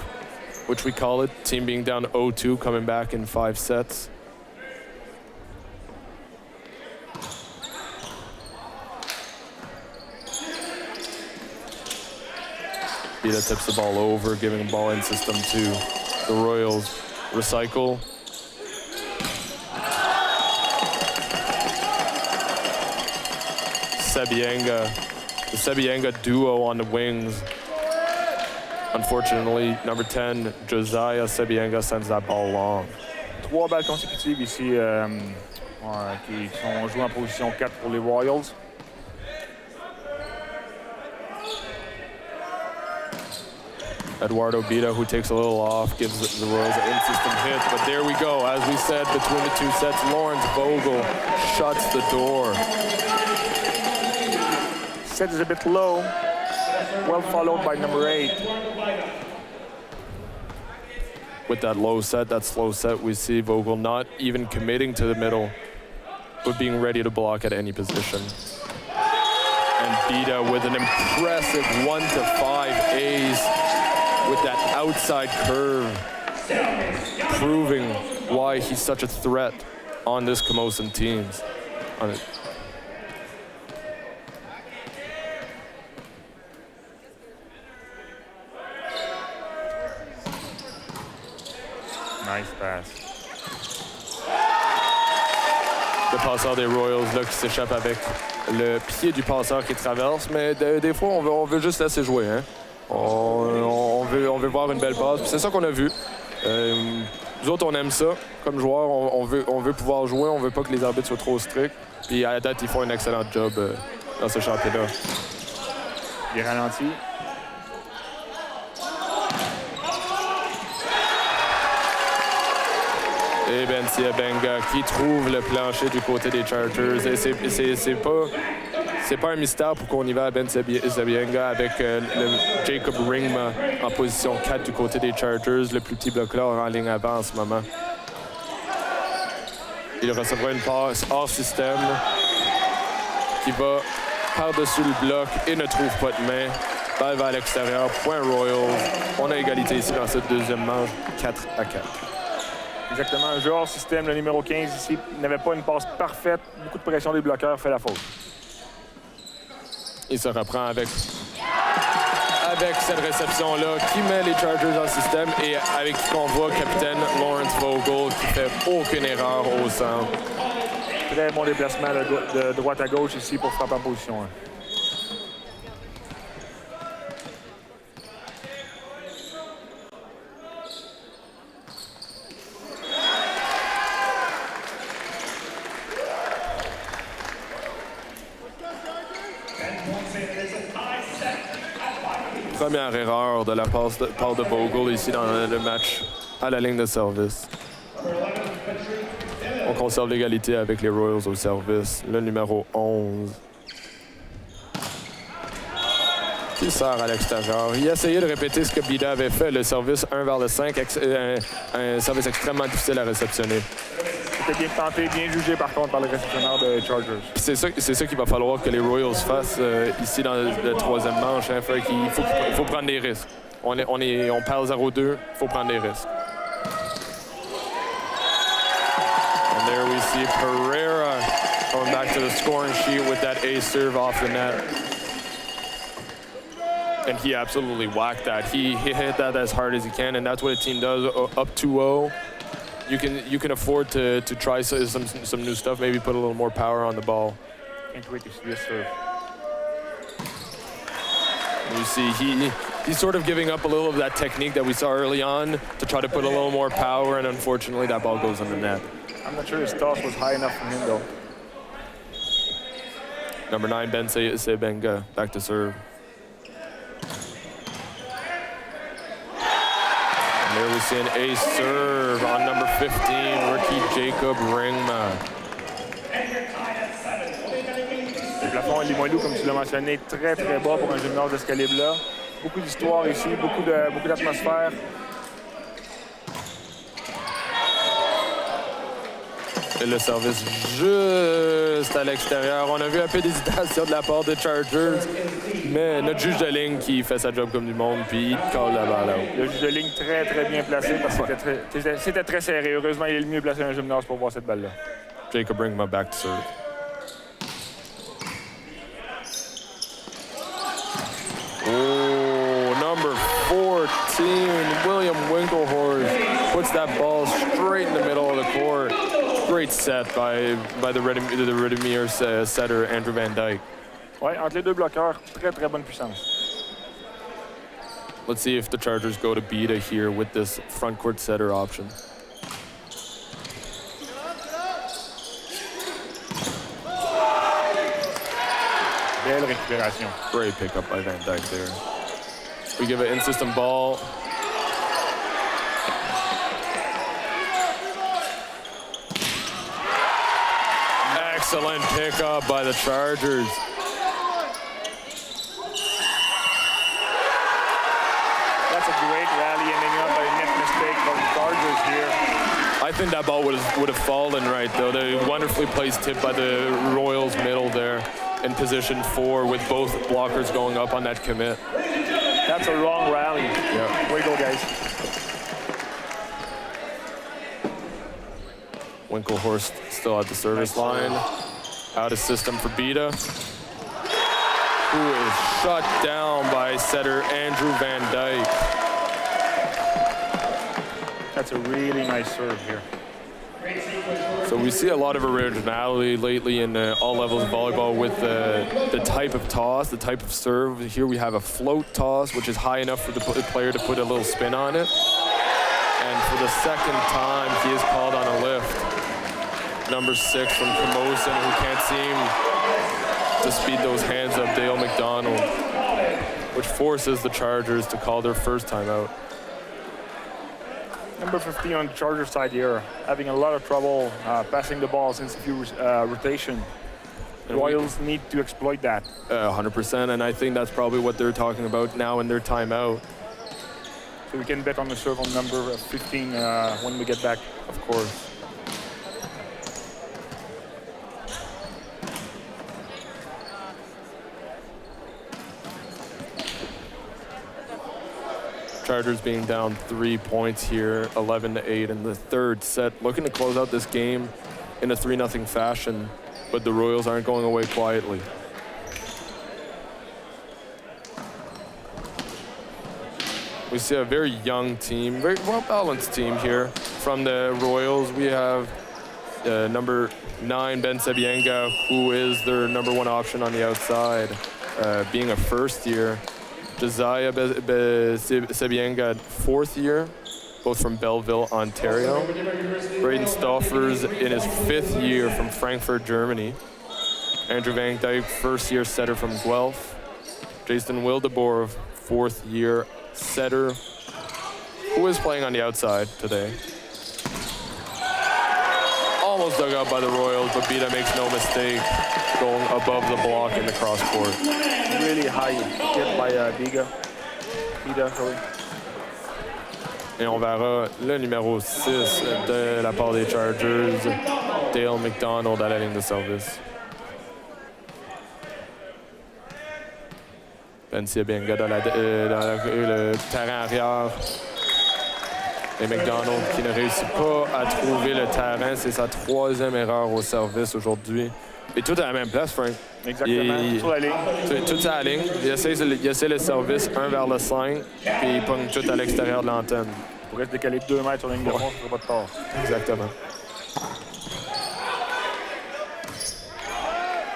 which we call it. Team being down 0-2, coming back in 5 sets. Bida tips the ball over, giving a ball in system to the Royals. Recycle. Sebienga, the Sebienga duo on the wings. Unfortunately, number 10, Josiah Sebienga sends that ball long. 3 balles consécutives ici qui sont jouées en position 4 pour les Royals. Eduardo Bida, who takes a little off, gives the Royals an in-system hit. But there we go. As we said, between the 2 sets, Lawrence Vogel shuts the door. Set is a bit low. Well followed by number 8. With that low set, that slow set, we see Vogel not even committing to the middle, but being ready to block at any position. And Bida with an impressive 1-5 ace with that outside curve, proving why he's such a threat on this Camosun teams. Nice pass. Le passeur des Royals là, qui s'échappe avec le pied du passeur qui traverse, mais des fois on veut juste laisser jouer. Hein? On veut voir une belle passe. C'est ça qu'on a vu. Nous autres, on aime ça. Comme joueurs, on veut pouvoir jouer. On veut pas que les arbitres soient trop stricts. Puis à la date, ils font un excellent job dans ce championnat. Il est ralenti. Et Ben Siabenga qui trouve le plancher du côté des Chargers. Et c'est pas un mystère pour qu'on y va à Ben Siabenga avec le Jacob Ringma en position 4 du côté des Chargers, le plus petit bloqueur en ligne avant en ce moment. Il recevra une passe hors système qui va par-dessus le bloc et ne trouve pas de main. Balle va à l'extérieur, point Royals. On a égalité ici dans cette deuxième manche, 4-4. Exactement, un jeu hors système, le numéro 15 ici, n'avait pas une passe parfaite, beaucoup de pression des bloqueurs, fait la faute. Il se reprend avec cette réception-là qui met les Chargers en système et avec qui on voit capitaine Lawrence Vogel qui fait aucune erreur au centre. Très bon déplacement de droite à gauche ici pour frapper en position 1. Première erreur de la part de Vogel ici dans le match à la ligne de service. On conserve l'égalité avec les Royals au service. Le numéro 11. Qui sert à l'extérieur. Il a essayé de répéter ce que Bida avait fait, le service 1 vers le 5, un service extrêmement difficile à réceptionner. C'était bien tenté, bien jugé par contre par le réceptionneur de Chargers. C'est ça qu'il va falloir que les Royals fassent ici dans le troisième manche. Hein. Il faut prendre des risques. On perd 0-2, il faut prendre des risques. And there see Pereira going back to the scoring sheet with that ace serve off the net. And he absolutely whacked that. He hit that as hard as he can, and that's what a team does. Up 2-0, you can afford to try some new stuff. Maybe put a little more power on the ball. Can't wait to see this serve. You see, he's sort of giving up a little of that technique that we saw early on to try to put a little more power, and unfortunately, that ball goes in the net. I'm not sure his toss was high enough for him, though. Number 9, Ben Sebenga, back to serve. And there we see an ace serve on number 15, rookie Jacob Ringma. Le plafond est Limoilou, comme tu l'as mentionné, très très bas pour un gymnase de ce calibre-là. Beaucoup d'histoire ici, beaucoup d'atmosphère. Et le service juste à l'extérieur. On a vu un peu d'hésitation de la part des Chargers, mais notre juge de ligne qui fait sa job comme du monde, puis il colle la balle out. Le juge de ligne très très bien placé parce que c'était très serré. Heureusement, il est le mieux placé dans un gymnase pour voir cette balle-là. Jacob Ringma back to serve. Oh, number 14, William Winklehorst puts that ball straight in the middle of the court. Great set by the Redeemer setter, Andrew Van Dyke. Ouais, entre les deux bloqueurs, très très bonne puissance. Let's see if the Chargers go to Beta here with this front court setter option. Belle récupération. Great pickup by Van Dyke there. We give an in-system ball. Excellent pickup by the Chargers. That's a great rally ending up by a net mistake by the Chargers here. I think that ball would have fallen right though. The wonderfully placed tip by the Royals middle there in position 4 with both blockers going up on that commit. That's a wrong rally. Yeah. Way to go, guys. Winklehorst still at the service line. Out of system for Beta, who is shut down by setter Andrew Van Dyke. That's a really nice serve here. So we see a lot of originality lately in all levels of volleyball with the type of toss, the type of serve. Here we have a float toss, which is high enough for the player to put a little spin on it. And for the second time, he is called on a lift. Number 6 from Camosun, who can't seem to speed those hands up, Dale McDonald, which forces the Chargers to call their first timeout. Number 15 on the Charger side here, having a lot of trouble passing the ball since a few rotation. The Royals need to exploit that. 100%, and I think that's probably what they're talking about now in their timeout. So we can bet on the serve on number 15 when we get back. Of course. Chargers being down 3 points here, 11-8 in the third set, looking to close out this game in a 3-0 fashion, but the Royals aren't going away quietly. We see a very young team, very well-balanced team here. From the Royals, we have number 9, Ben Sebenga, who is their number 1 option on the outside, being a first year. Josiah Sebenga, 4th year, both from Belleville, Ontario. Braden Stoffers in his 5th year from Frankfurt, Germany. Andrew Van Dyke, 1st year setter from Guelph. Jason Wildeboer, 4th year setter, who is playing on the outside today. Almost dug out by the Royals, but Beta makes no mistake, going above the block in the cross court. Really high hit by Beta, sorry. Et on verra le numéro 6 de la part des Chargers, Dale McDonald à la ligne de service. Ben Sebenga dans le terrain arrière. Et McDonald qui ne réussit pas à trouver le terrain. C'est sa 3e erreur au service aujourd'hui. Et tout à la même place, Frank. Exactement, sur la ligne. Tout à la ligne. Il essaie le service, un vers le 5, puis il pogne tout à l'extérieur de l'antenne. Il pourrait se décaler 2 mètres sur la ligne de fond, ça ferait pas de tort. Exactement.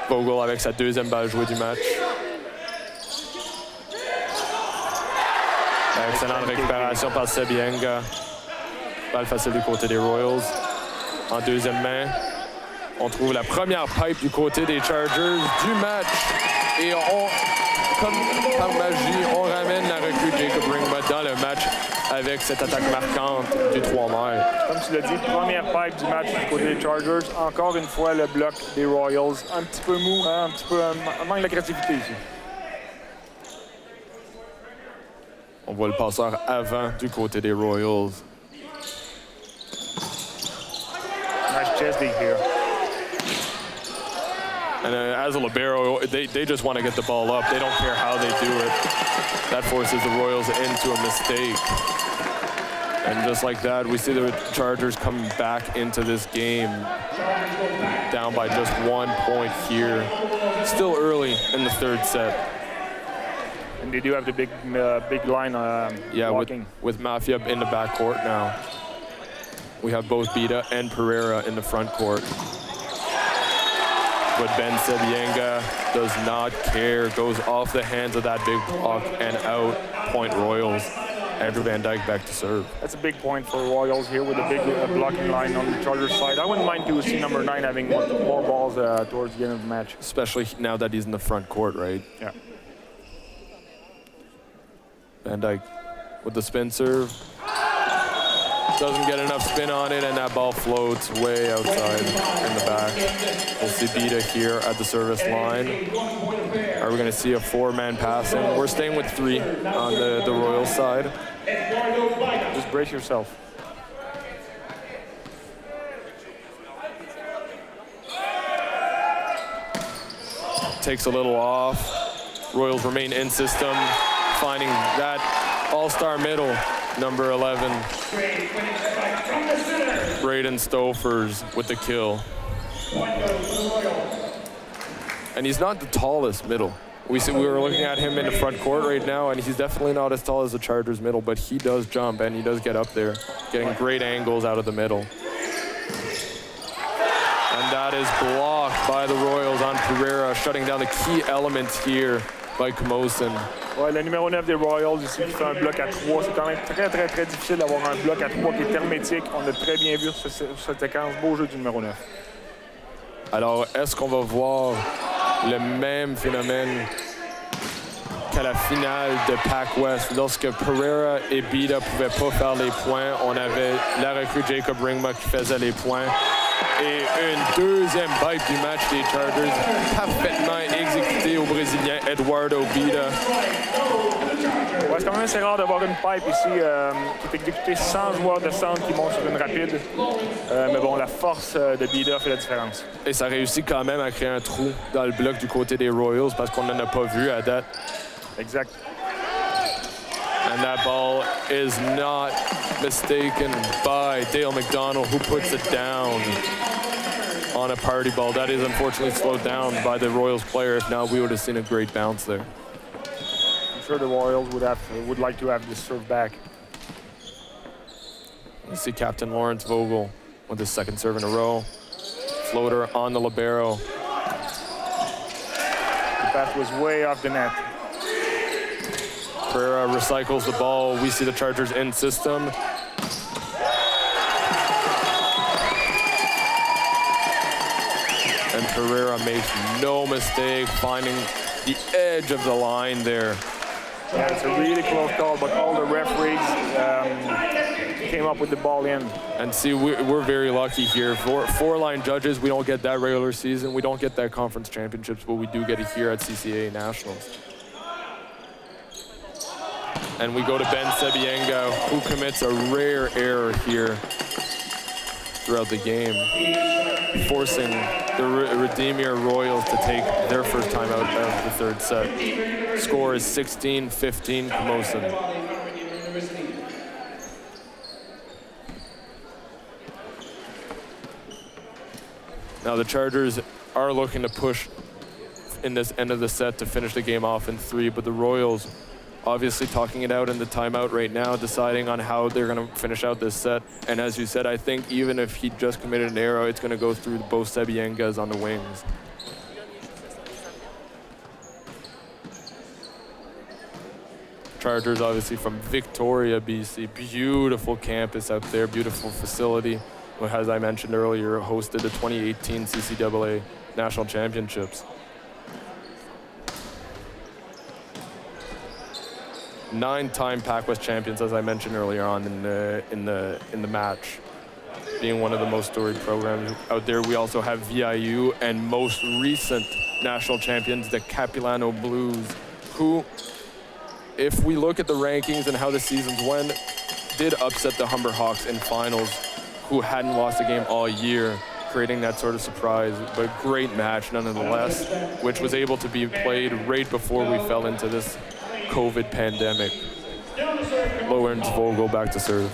Vogel avec sa 2e balle jouée du match. Excellente récupération par Sebienga. Balle facile du côté des Royals. En 2e main, on trouve la première pipe du côté des Chargers du match. Et comme par magie, on ramène la recrue Jacob Ringmuth dans le match avec cette attaque marquante du 3 mètres. Comme tu l'as dit, première pipe du match du côté des Chargers. Encore une fois, le bloc des Royals. Un petit peu mou, hein, un petit peu un manque de créativité ici. On voit le passeur avant du côté des Royals. Nice chest dig here. And as a libero, they just want to get the ball up. They don't care how they do it. That forces the Royals into a mistake. And just like that, we see the Chargers coming back into this game down by just 1 point here. Still early in the 3rd set. And they do have the big line blocking. With Mafia in the backcourt now. We have both Bida and Pereira in the front court. But Ben Sebienga does not care, goes off the hands of that big block and out. Point Royals. Andrew Van Dyke back to serve. That's a big point for Royals here with a big blocking line on the Chargers side. I wouldn't mind to see number 9 having more balls towards the end of the match. Especially now that he's in the front court, right? Yeah. Van Dyke with the spin serve. Doesn't get enough spin on it, and that ball floats way outside in the back. We'll see Bida here at the service line. Are we going to see a 4-man passing? We're staying with 3 on the Royals side. Just brace yourself. Takes a little off. Royals remain in system, finding that all-star middle, number 11. Braden Stofers with the kill. And he's not the tallest middle. We were looking at him in the front court right now, and he's definitely not as tall as the Chargers middle, but he does jump and he does get up there, getting great angles out of the middle. And that is blocked by the Royals on Pereira, shutting down the key elements here by Camosun. Ouais, le numéro 9 des Royals ici qui fait un bloc à 3. C'est quand même très difficile d'avoir un bloc à 3 qui est hermétique. On l'a très bien vu sur cette séquence. Beau jeu du numéro 9. Alors, est-ce qu'on va voir le même phénomène qu'à la finale de Pac West, lorsque Pereira et Bida pouvaient pas faire les points? On avait la recrue Jacob Ringmuth qui faisait les points. Et une 2e pipe du match des Chargers, parfaitement exécutée au Brésilien Eduardo Bida. Ouais, c'est quand même assez rare d'avoir une pipe ici qui est exécutée sans joueur de centre qui monte sur une rapide. Mais bon, la force de Bida fait la différence. Et ça réussit quand même à créer un trou dans le bloc du côté des Royals parce qu'on n'en a pas vu à date. Exact. And that ball is not mistaken by Dale McDonald, who puts it down on a party ball. That is unfortunately slowed down by the Royals player. If not, we would have seen a great bounce there. I'm sure the Royals would like to have this serve back. You see Captain Lawrence Vogel with his 2nd serve in a row. Floater on the libero. The pass was way off the net. Pereira recycles the ball. We see the Chargers in system. And Pereira makes no mistake finding the edge of the line there. Yeah, it's a really close call, but all the referees came up with the ball in. And see, we're very lucky here. 4-line judges, we don't get that regular season. We don't get that conference championships, but we do get it here at CCA Nationals. And we go to Ben Sebienga, who commits a rare error here throughout the game, forcing the Redeemer Royals to take their first time out of the 3rd set. Score is 16-15 Camosun. Now the Chargers are looking to push in this end of the set to finish the game off in 3, but the Royals obviously talking it out in the timeout right now, deciding on how they're going to finish out this set. And as you said, I think even if he just committed an error, it's going to go through both Sabiengas on the wings. Chargers obviously from Victoria, BC. Beautiful campus out there, beautiful facility. As I mentioned earlier, hosted the 2018 CCAA National Championships. 9-time Pac-West champions, as I mentioned earlier on in the match, being one of the most storied programs out there. We also have VIU and most recent national champions, the Capilano Blues, who, if we look at the rankings and how the seasons went, did upset the Humber Hawks in finals, who hadn't lost a game all year, creating that sort of surprise. But great match nonetheless, which was able to be played right before we fell into this COVID pandemic. Lorenz Vogel back to serve.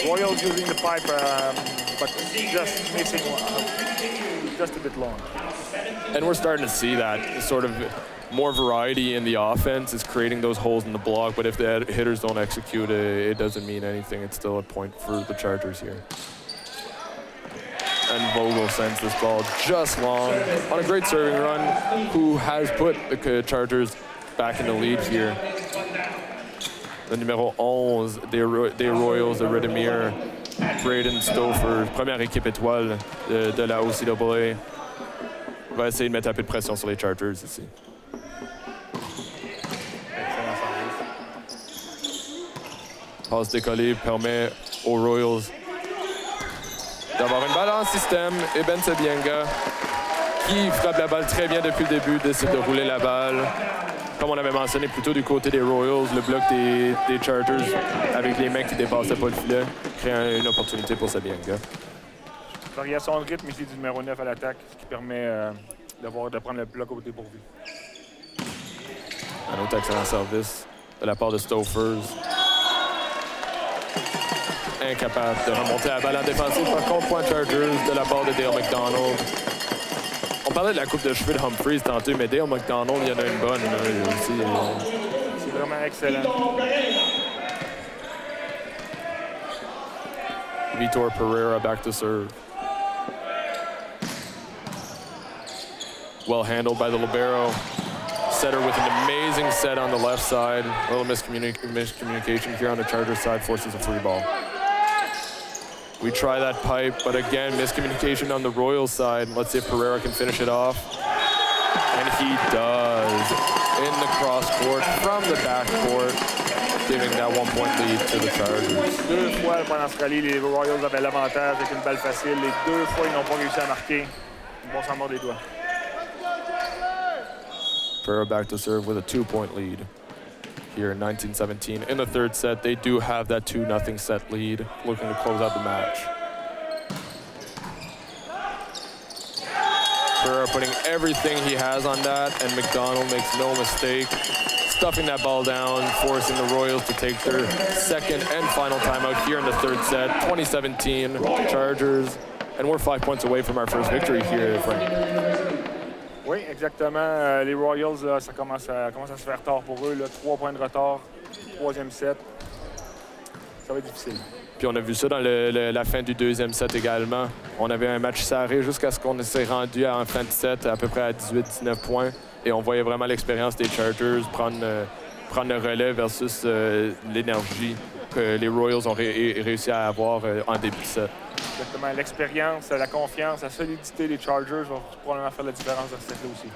Royals using the pipe, but just missing just a bit long. And we're starting to see that sort of more variety in the offense is creating those holes in the block, but if the hitters don't execute it, it doesn't mean anything. It's still a point for the Chargers here. And Vogel sends this ball just long on a great serving run, who has put the Chargers back in the lead here. Le numéro 11 des Royals de Redeemer, Braden Stouffer, première équipe étoile de la OCAA, va essayer de mettre un peu de pression sur les Chargers ici. Passe décollée permet aux Royals d'avoir une balle en système, et Ben Sabienga, qui frappe la balle très bien depuis le début, décide de rouler la balle. Comme on avait mentionné plutôt du côté des Royals, le bloc des Chargers, avec les mains qui ne dépassaient pas le filet, crée une opportunité pour Sabienga. Variation de rythme ici du numéro 9 à l'attaque, ce qui permet de prendre le bloc au dépourvu. Un autre excellent service de la part de Stouffer. Incapable de remonter la balle en défensive. Par contre, point Chargers de la part de Dale McDonald. On parlait de la coupe de cheveux de Humphries tantôt, mais Dale McDonald, il y en a une bonne aussi. C'est vraiment excellent. Vitor Pereira back to serve. Well handled by the libero. Setter with an amazing set on the left side. A little miscommunication here on the Chargers side, forces a free ball. We try that pipe, but again, miscommunication on the Royals side. Let's see if Pereira can finish it off. And he does. In the cross court, from the back court, giving that 1-point lead to the Chargers. 2 fois pendant ce rallye, les Royals avaient l'avantage avec une balle facile. Les 2 fois, ils n'ont pas réussi à marquer. Ils vont s'en mordre les doigts. Pereira back to serve with a 2-point lead here in 1917. In the third set, they do have that 2-0 set lead, looking to close out the match. Pereira putting everything he has on that, and McDonald makes no mistake, stuffing that ball down, forcing the Royals to take their second and final timeout here in the third set. 2017 Chargers, and we're 5 points away from our first victory here, Frank. Oui, exactement. Les Royals, ça commence à se faire tard pour eux. Là. 3 points de retard, 3e set. Ça va être difficile. Puis on a vu ça dans la fin du 2e set également. On avait un match serré jusqu'à ce qu'on s'est rendu en fin de set à peu près à 18-19 points. Et on voyait vraiment l'expérience des Chargers prendre le relais versus l'énergie que les Royals ont réussi à avoir en début de set. Exactement. L'expérience, la confiance, la solidité des Chargers vont probablement faire la différence dans ce set-là aussi.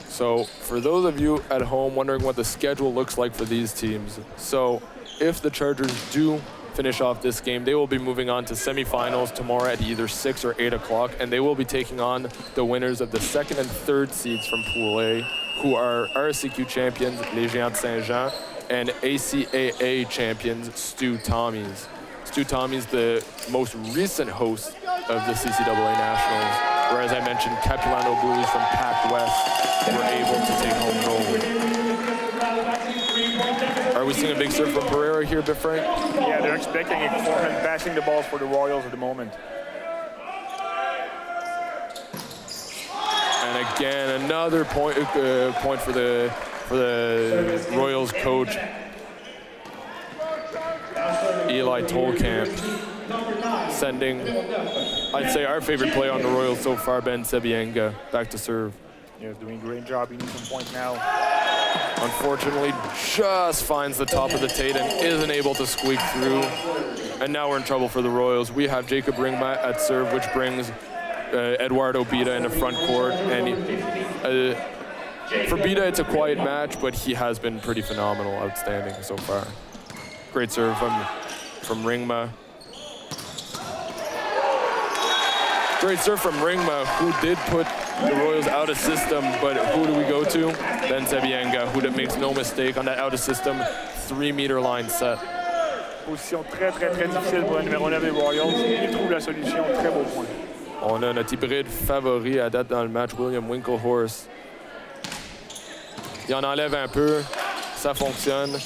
So, for those of you at home wondering what the schedule looks like for these teams, so if the Chargers do finish off this game, they will be moving on to semifinals tomorrow at either 6 or 8 o'clock, and they will be taking on the winners of the 2nd and 3rd seeds from Pool A, who are RSCQ champions, les Géants de Saint-Jean, and ACAA champions, Stu Tommies. Stu Tommy's the most recent host of the CCAA Nationals, whereas I mentioned Capilano Blues from Pac West were able to take home gold. Are we seeing a big serve from Pereira here, Frank? Yeah, they're expecting a forehand passing the balls for the Royals at the moment. And again, another point for the Royals coach, Eli Tolkamp, sending, I'd say, our favorite player on the Royals so far, Ben Sebienga, back to serve. Yeah, doing a great job. He needs some points now. Unfortunately, just finds the top of the Tate and isn't able to squeak through. And now we're in trouble for the Royals. We have Jacob Ringma at serve, which brings Eduardo Bida in the front court. And for Bida, it's a quiet match, but he has been pretty phenomenal, outstanding so far. Great serve from Ringma. Great serve from Ringma, who did put the Royals out of system, but who do we go to? Ben Sebienga, who makes no mistake on that out of system 3-meter line set. Position très difficile pour le numéro 9 des Royals. Il trouve la solution, très beau point. On a notre hybride favori à date dans le match, William Winklehorse. Il en enlève un peu, ça fonctionne.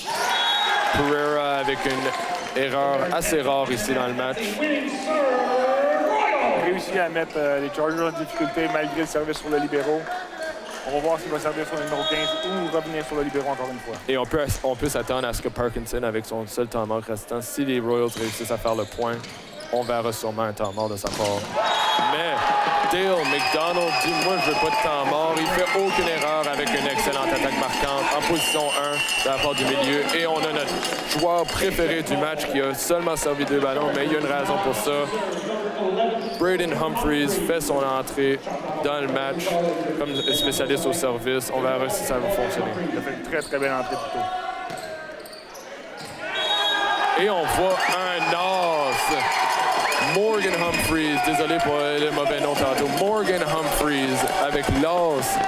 Pereira avec une erreur assez rare ici dans le match. Réussi à mettre les Chargers en difficulté malgré le service sur le libéro. On va voir s'il va servir sur le numéro 15 ou revenir sur le libéro encore une fois. Et on peut s'attendre à ce que Parkinson, avec son seul temps mort restant, si les Royals réussissent à faire le point, on verra sûrement un temps mort de sa part. Mais Dale McDonald dit « Moi, je veux pas de temps mort ». Il fait aucune erreur avec une excellente attaque marquante en position 1 de la part du milieu. Et on a notre joueur préféré du match qui a seulement servi 2 ballons, mais il y a une raison pour ça. Braden Humphries fait son entrée dans le match comme spécialiste au service. On verra si ça va fonctionner. Il a fait une très belle entrée plutôt. Et on voit un as. Morgan Humphries, désolé pour le mauvais nom tantôt. Morgan Humphries avec l'as.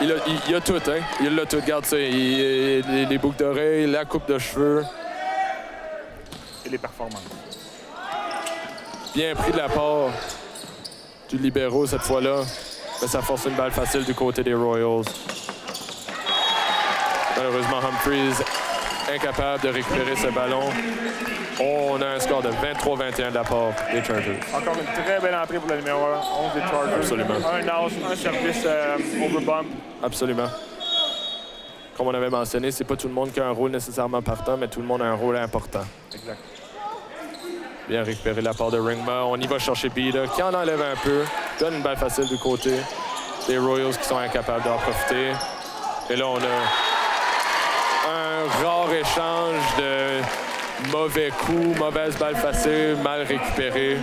Il a tout, hein? Il a tout, regarde ça. Les boucles d'oreilles, la coupe de cheveux. Et les performances. Bien pris de la part du libéro cette fois-là. Mais ça force une balle facile du côté des Royals. Malheureusement, Humphries incapable de récupérer ce ballon. On a un score de 23-21 de la part des Chargers. Encore une très belle entrée pour le numéro 11 des Chargers. Absolument. Un service overbump. Absolument. Comme on avait mentionné, c'est pas tout le monde qui a un rôle nécessairement partant, mais tout le monde a un rôle important. Exact. Bien récupéré de la part de Ringma. On y va chercher Bida, qui en enlève un peu. Donne une balle facile du côté des Royals qui sont incapables d'en profiter. Et là, on a un rare échange de mauvais coups, mauvaise balle facile, mal récupérée.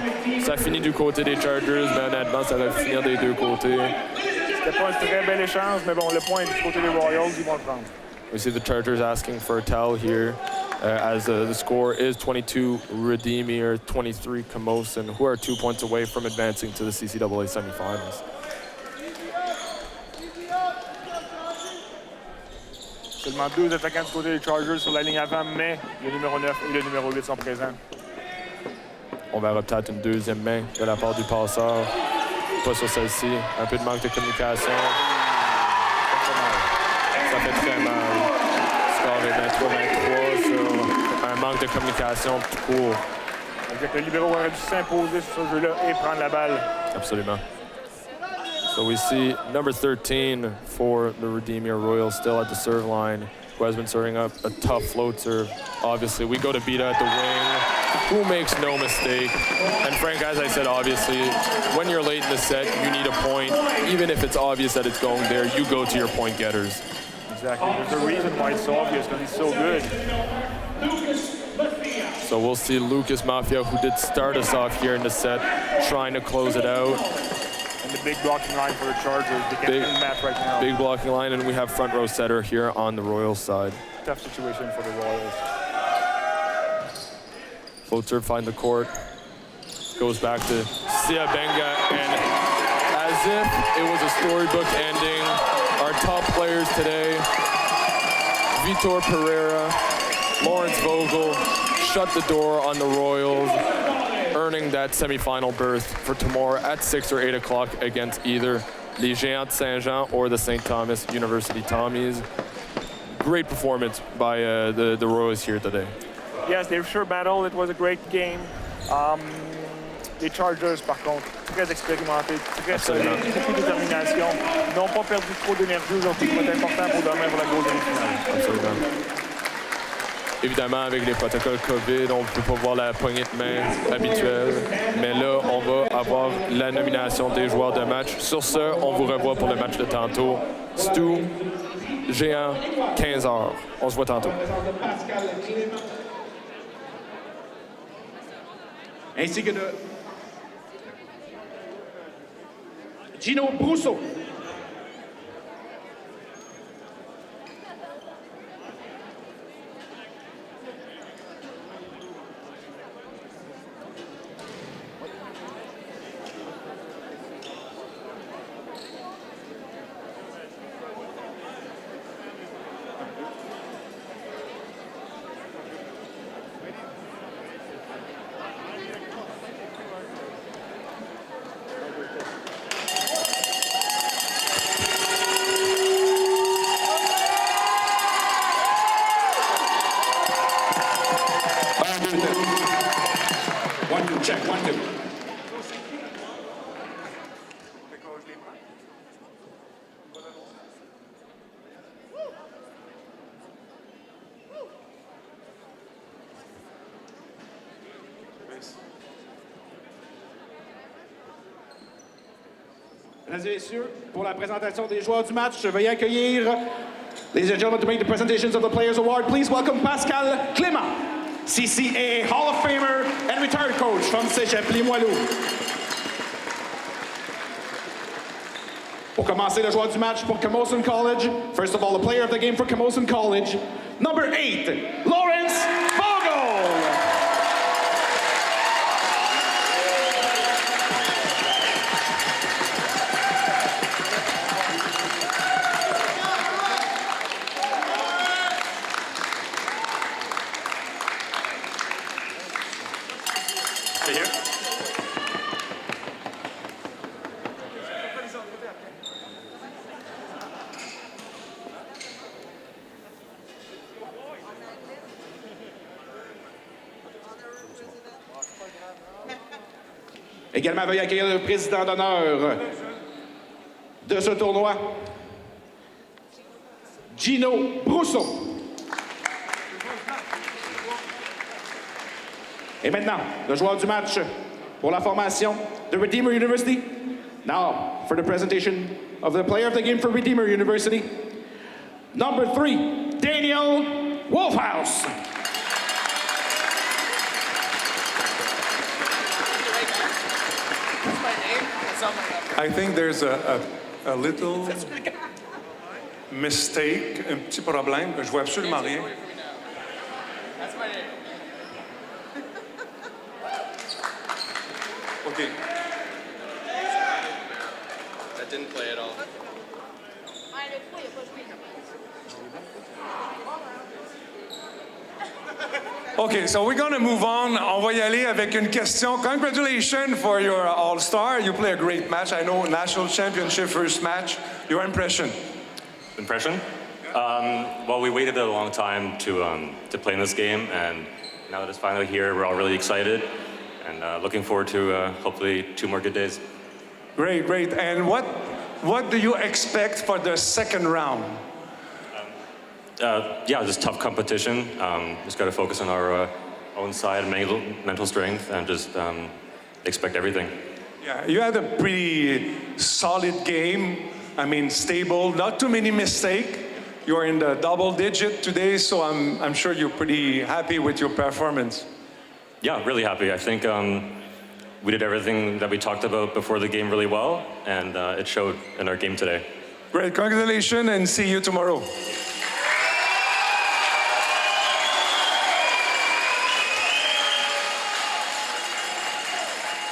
Ça finit du côté des Chargers, mais honnêtement, ça va finir des deux côtés. C'était pas un très bel échange, mais bon, le point est du côté des Royals, ils vont le prendre. We see the Chargers asking for a towel here, as the score is 22 Redeemer, 23 Camosun, who are 2 points away from advancing to the CCAA semifinals. Seulement 2 attaquants du côté des Chargers sur la ligne avant, mais le numéro 9 et le numéro 8 sont présents. On verra peut-être une deuxième main de la part du passeur. Pas sur celle-ci. Un peu de manque de communication. Ça fait très mal. Le score est 23-23 sur un manque de communication tout court. Donc le libéro aurait dû s'imposer sur ce jeu-là et prendre la balle. Absolument. So we see number 13 for the Redeemer Royals still at the serve line, who has been serving up a tough float serve. Obviously, we go to Bida at the wing, who makes no mistake. And Frank, as I said, obviously, when you're late in the set, you need a point. Even if it's obvious that it's going there, you go to your point getters. Exactly. There's a reason why it's obvious, because he's so good. So we'll see Lucas Mafia, who did start us off here in the set, trying to close it out. And the big blocking line for the Chargers. They can't win the match right now. Big blocking line, and we have front row setter here on the Royals side. Tough situation for the Royals. Float serve find the court. Goes back to Siabenga, and as if it was a storybook ending, our top players today, Vitor Pereira, Lawrence Vogel, shut the door on the Royals, earning that semifinal berth for tomorrow at 6 or 8 o'clock against either les Géants de Saint-Jean or the St. Thomas University Tommies. great performance by the Royals here today. Yes, they sure battled. It was a great game. Les Chargers, par contre, très expérimentés, très solides, beaucoup de détermination. Ils n'ont pas perdu trop d'énergie aujourd'hui, qui va être important pour demain pour la grosse demi-finale. Absolument. Évidemment, avec les protocoles COVID, on ne peut pas voir la poignée de main habituelle. Mais là, on va avoir la nomination des joueurs de match. Sur ce, on vous revoit pour le match de tantôt. Stu, Géant, 15h. On se voit tantôt. Ainsi que de Gino Brousseau. One, two, check, one, two. Mesdames et messieurs, pour la présentation des joueurs du match, veuillez accueillir, ladies and gentlemen, to make the presentations of the Players Award, please welcome Pascal Clément, CCAA Hall of Famer and retired coach from Cégep Limoilou. Pour commencer le joueur du match pour Camosun College, first of all, the player of the game for Camosun College, number 8, Lawrence Vogel. Également, veuillez accueillir le président d'honneur de ce tournoi, Gino Brousseau. Et maintenant, le joueur du match pour la formation de Redeemer University. Now, for the presentation of the player of the game for Redeemer University, number 3, Daniel Wolfhouse. I think there's a little mistake, un petit problème. Je vois absolument rien. Okay. That didn't play at all. Okay, so we're going to move on. On va y aller avec une question. Congratulations for your All-Star. You play a great match. I know national championship first match. Your impression? Impression? Well, we waited a long time to play in this game, and now that it's finally here, we're all really excited and looking forward to hopefully 2 more good days. Great, great. And what do you expect for the second round? Yeah, just tough competition. Just got to focus on our own side, mental strength, and just expect everything. Yeah, you had a pretty solid game. I mean, stable, not too many mistakes. You're in the double digit today, so I'm sure you're pretty happy with your performance. Yeah, really happy. I think we did everything that we talked about before the game really well, and it showed in our game today. Great, congratulations, and see you tomorrow.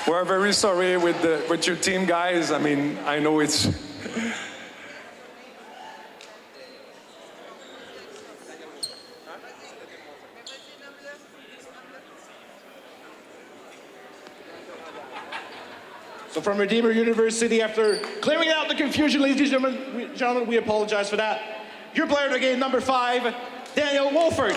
We're very sorry with your team, guys. I mean, I know it's... So from Redeemer University, after clearing out the confusion, ladies and gentlemen, we apologize for that. your player of the game, number 5, Daniel Wolford.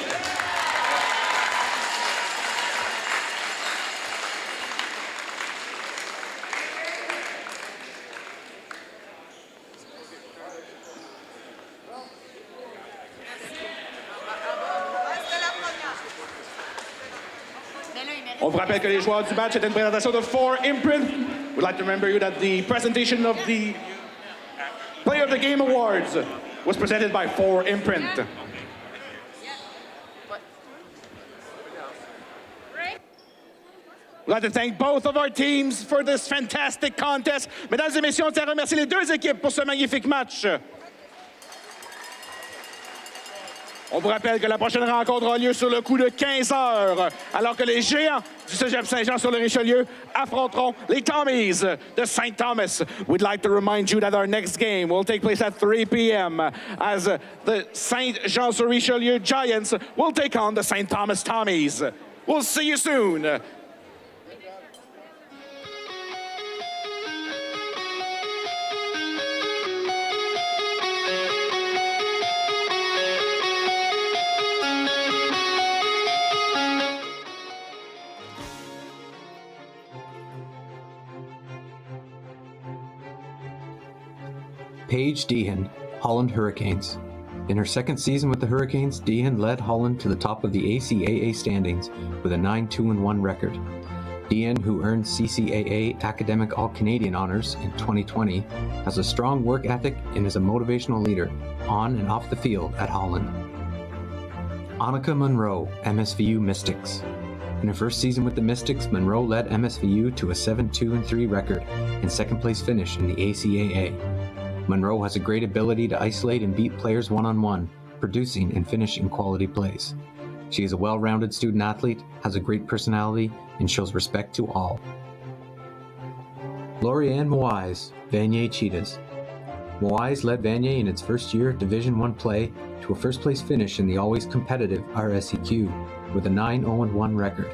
On vous rappelle que les joueurs du match étaient une présentation de 4 Imprint. We'd like to remember you that the presentation of the Player of the Game Awards was presented by 4 Imprint. We'd like to thank both of our teams for this fantastic contest. Mesdames et messieurs, on tient à remercier les deux équipes pour ce magnifique match. On vous rappelle que la prochaine rencontre aura lieu sur le coup de 15 heures, alors que les géants du Cégep Saint-Jean-sur-le-Richelieu affronteront les Tommies de St. Thomas. We'd like to remind you that our next game will take place at 3 p.m. as the St. Jean-sur-Richelieu Giants will take on the St. Thomas Tommies. We'll see you soon. Paige Deehan, Holland Hurricanes. In her second season with the Hurricanes, Deehan led Holland to the top of the ACAA standings with a 9-2-1 record. Deehan, who earned CCAA Academic All-Canadian honors in 2020, has a strong work ethic and is a motivational leader on and off the field at Holland. Annika Monroe, MSVU Mystics. In her first season with the Mystics, Monroe led MSVU to a 7-2-3 record and second place finish in the ACAA. Monroe has a great ability to isolate and beat players one-on-one, producing and finishing quality plays. She is a well-rounded student athlete, has a great personality, and shows respect to all. Lorianne Moise, Vanier Cheetahs. Moise led Vanier in its first year Division I play to a first-place finish in the always competitive RSEQ with a 9-0-1 record.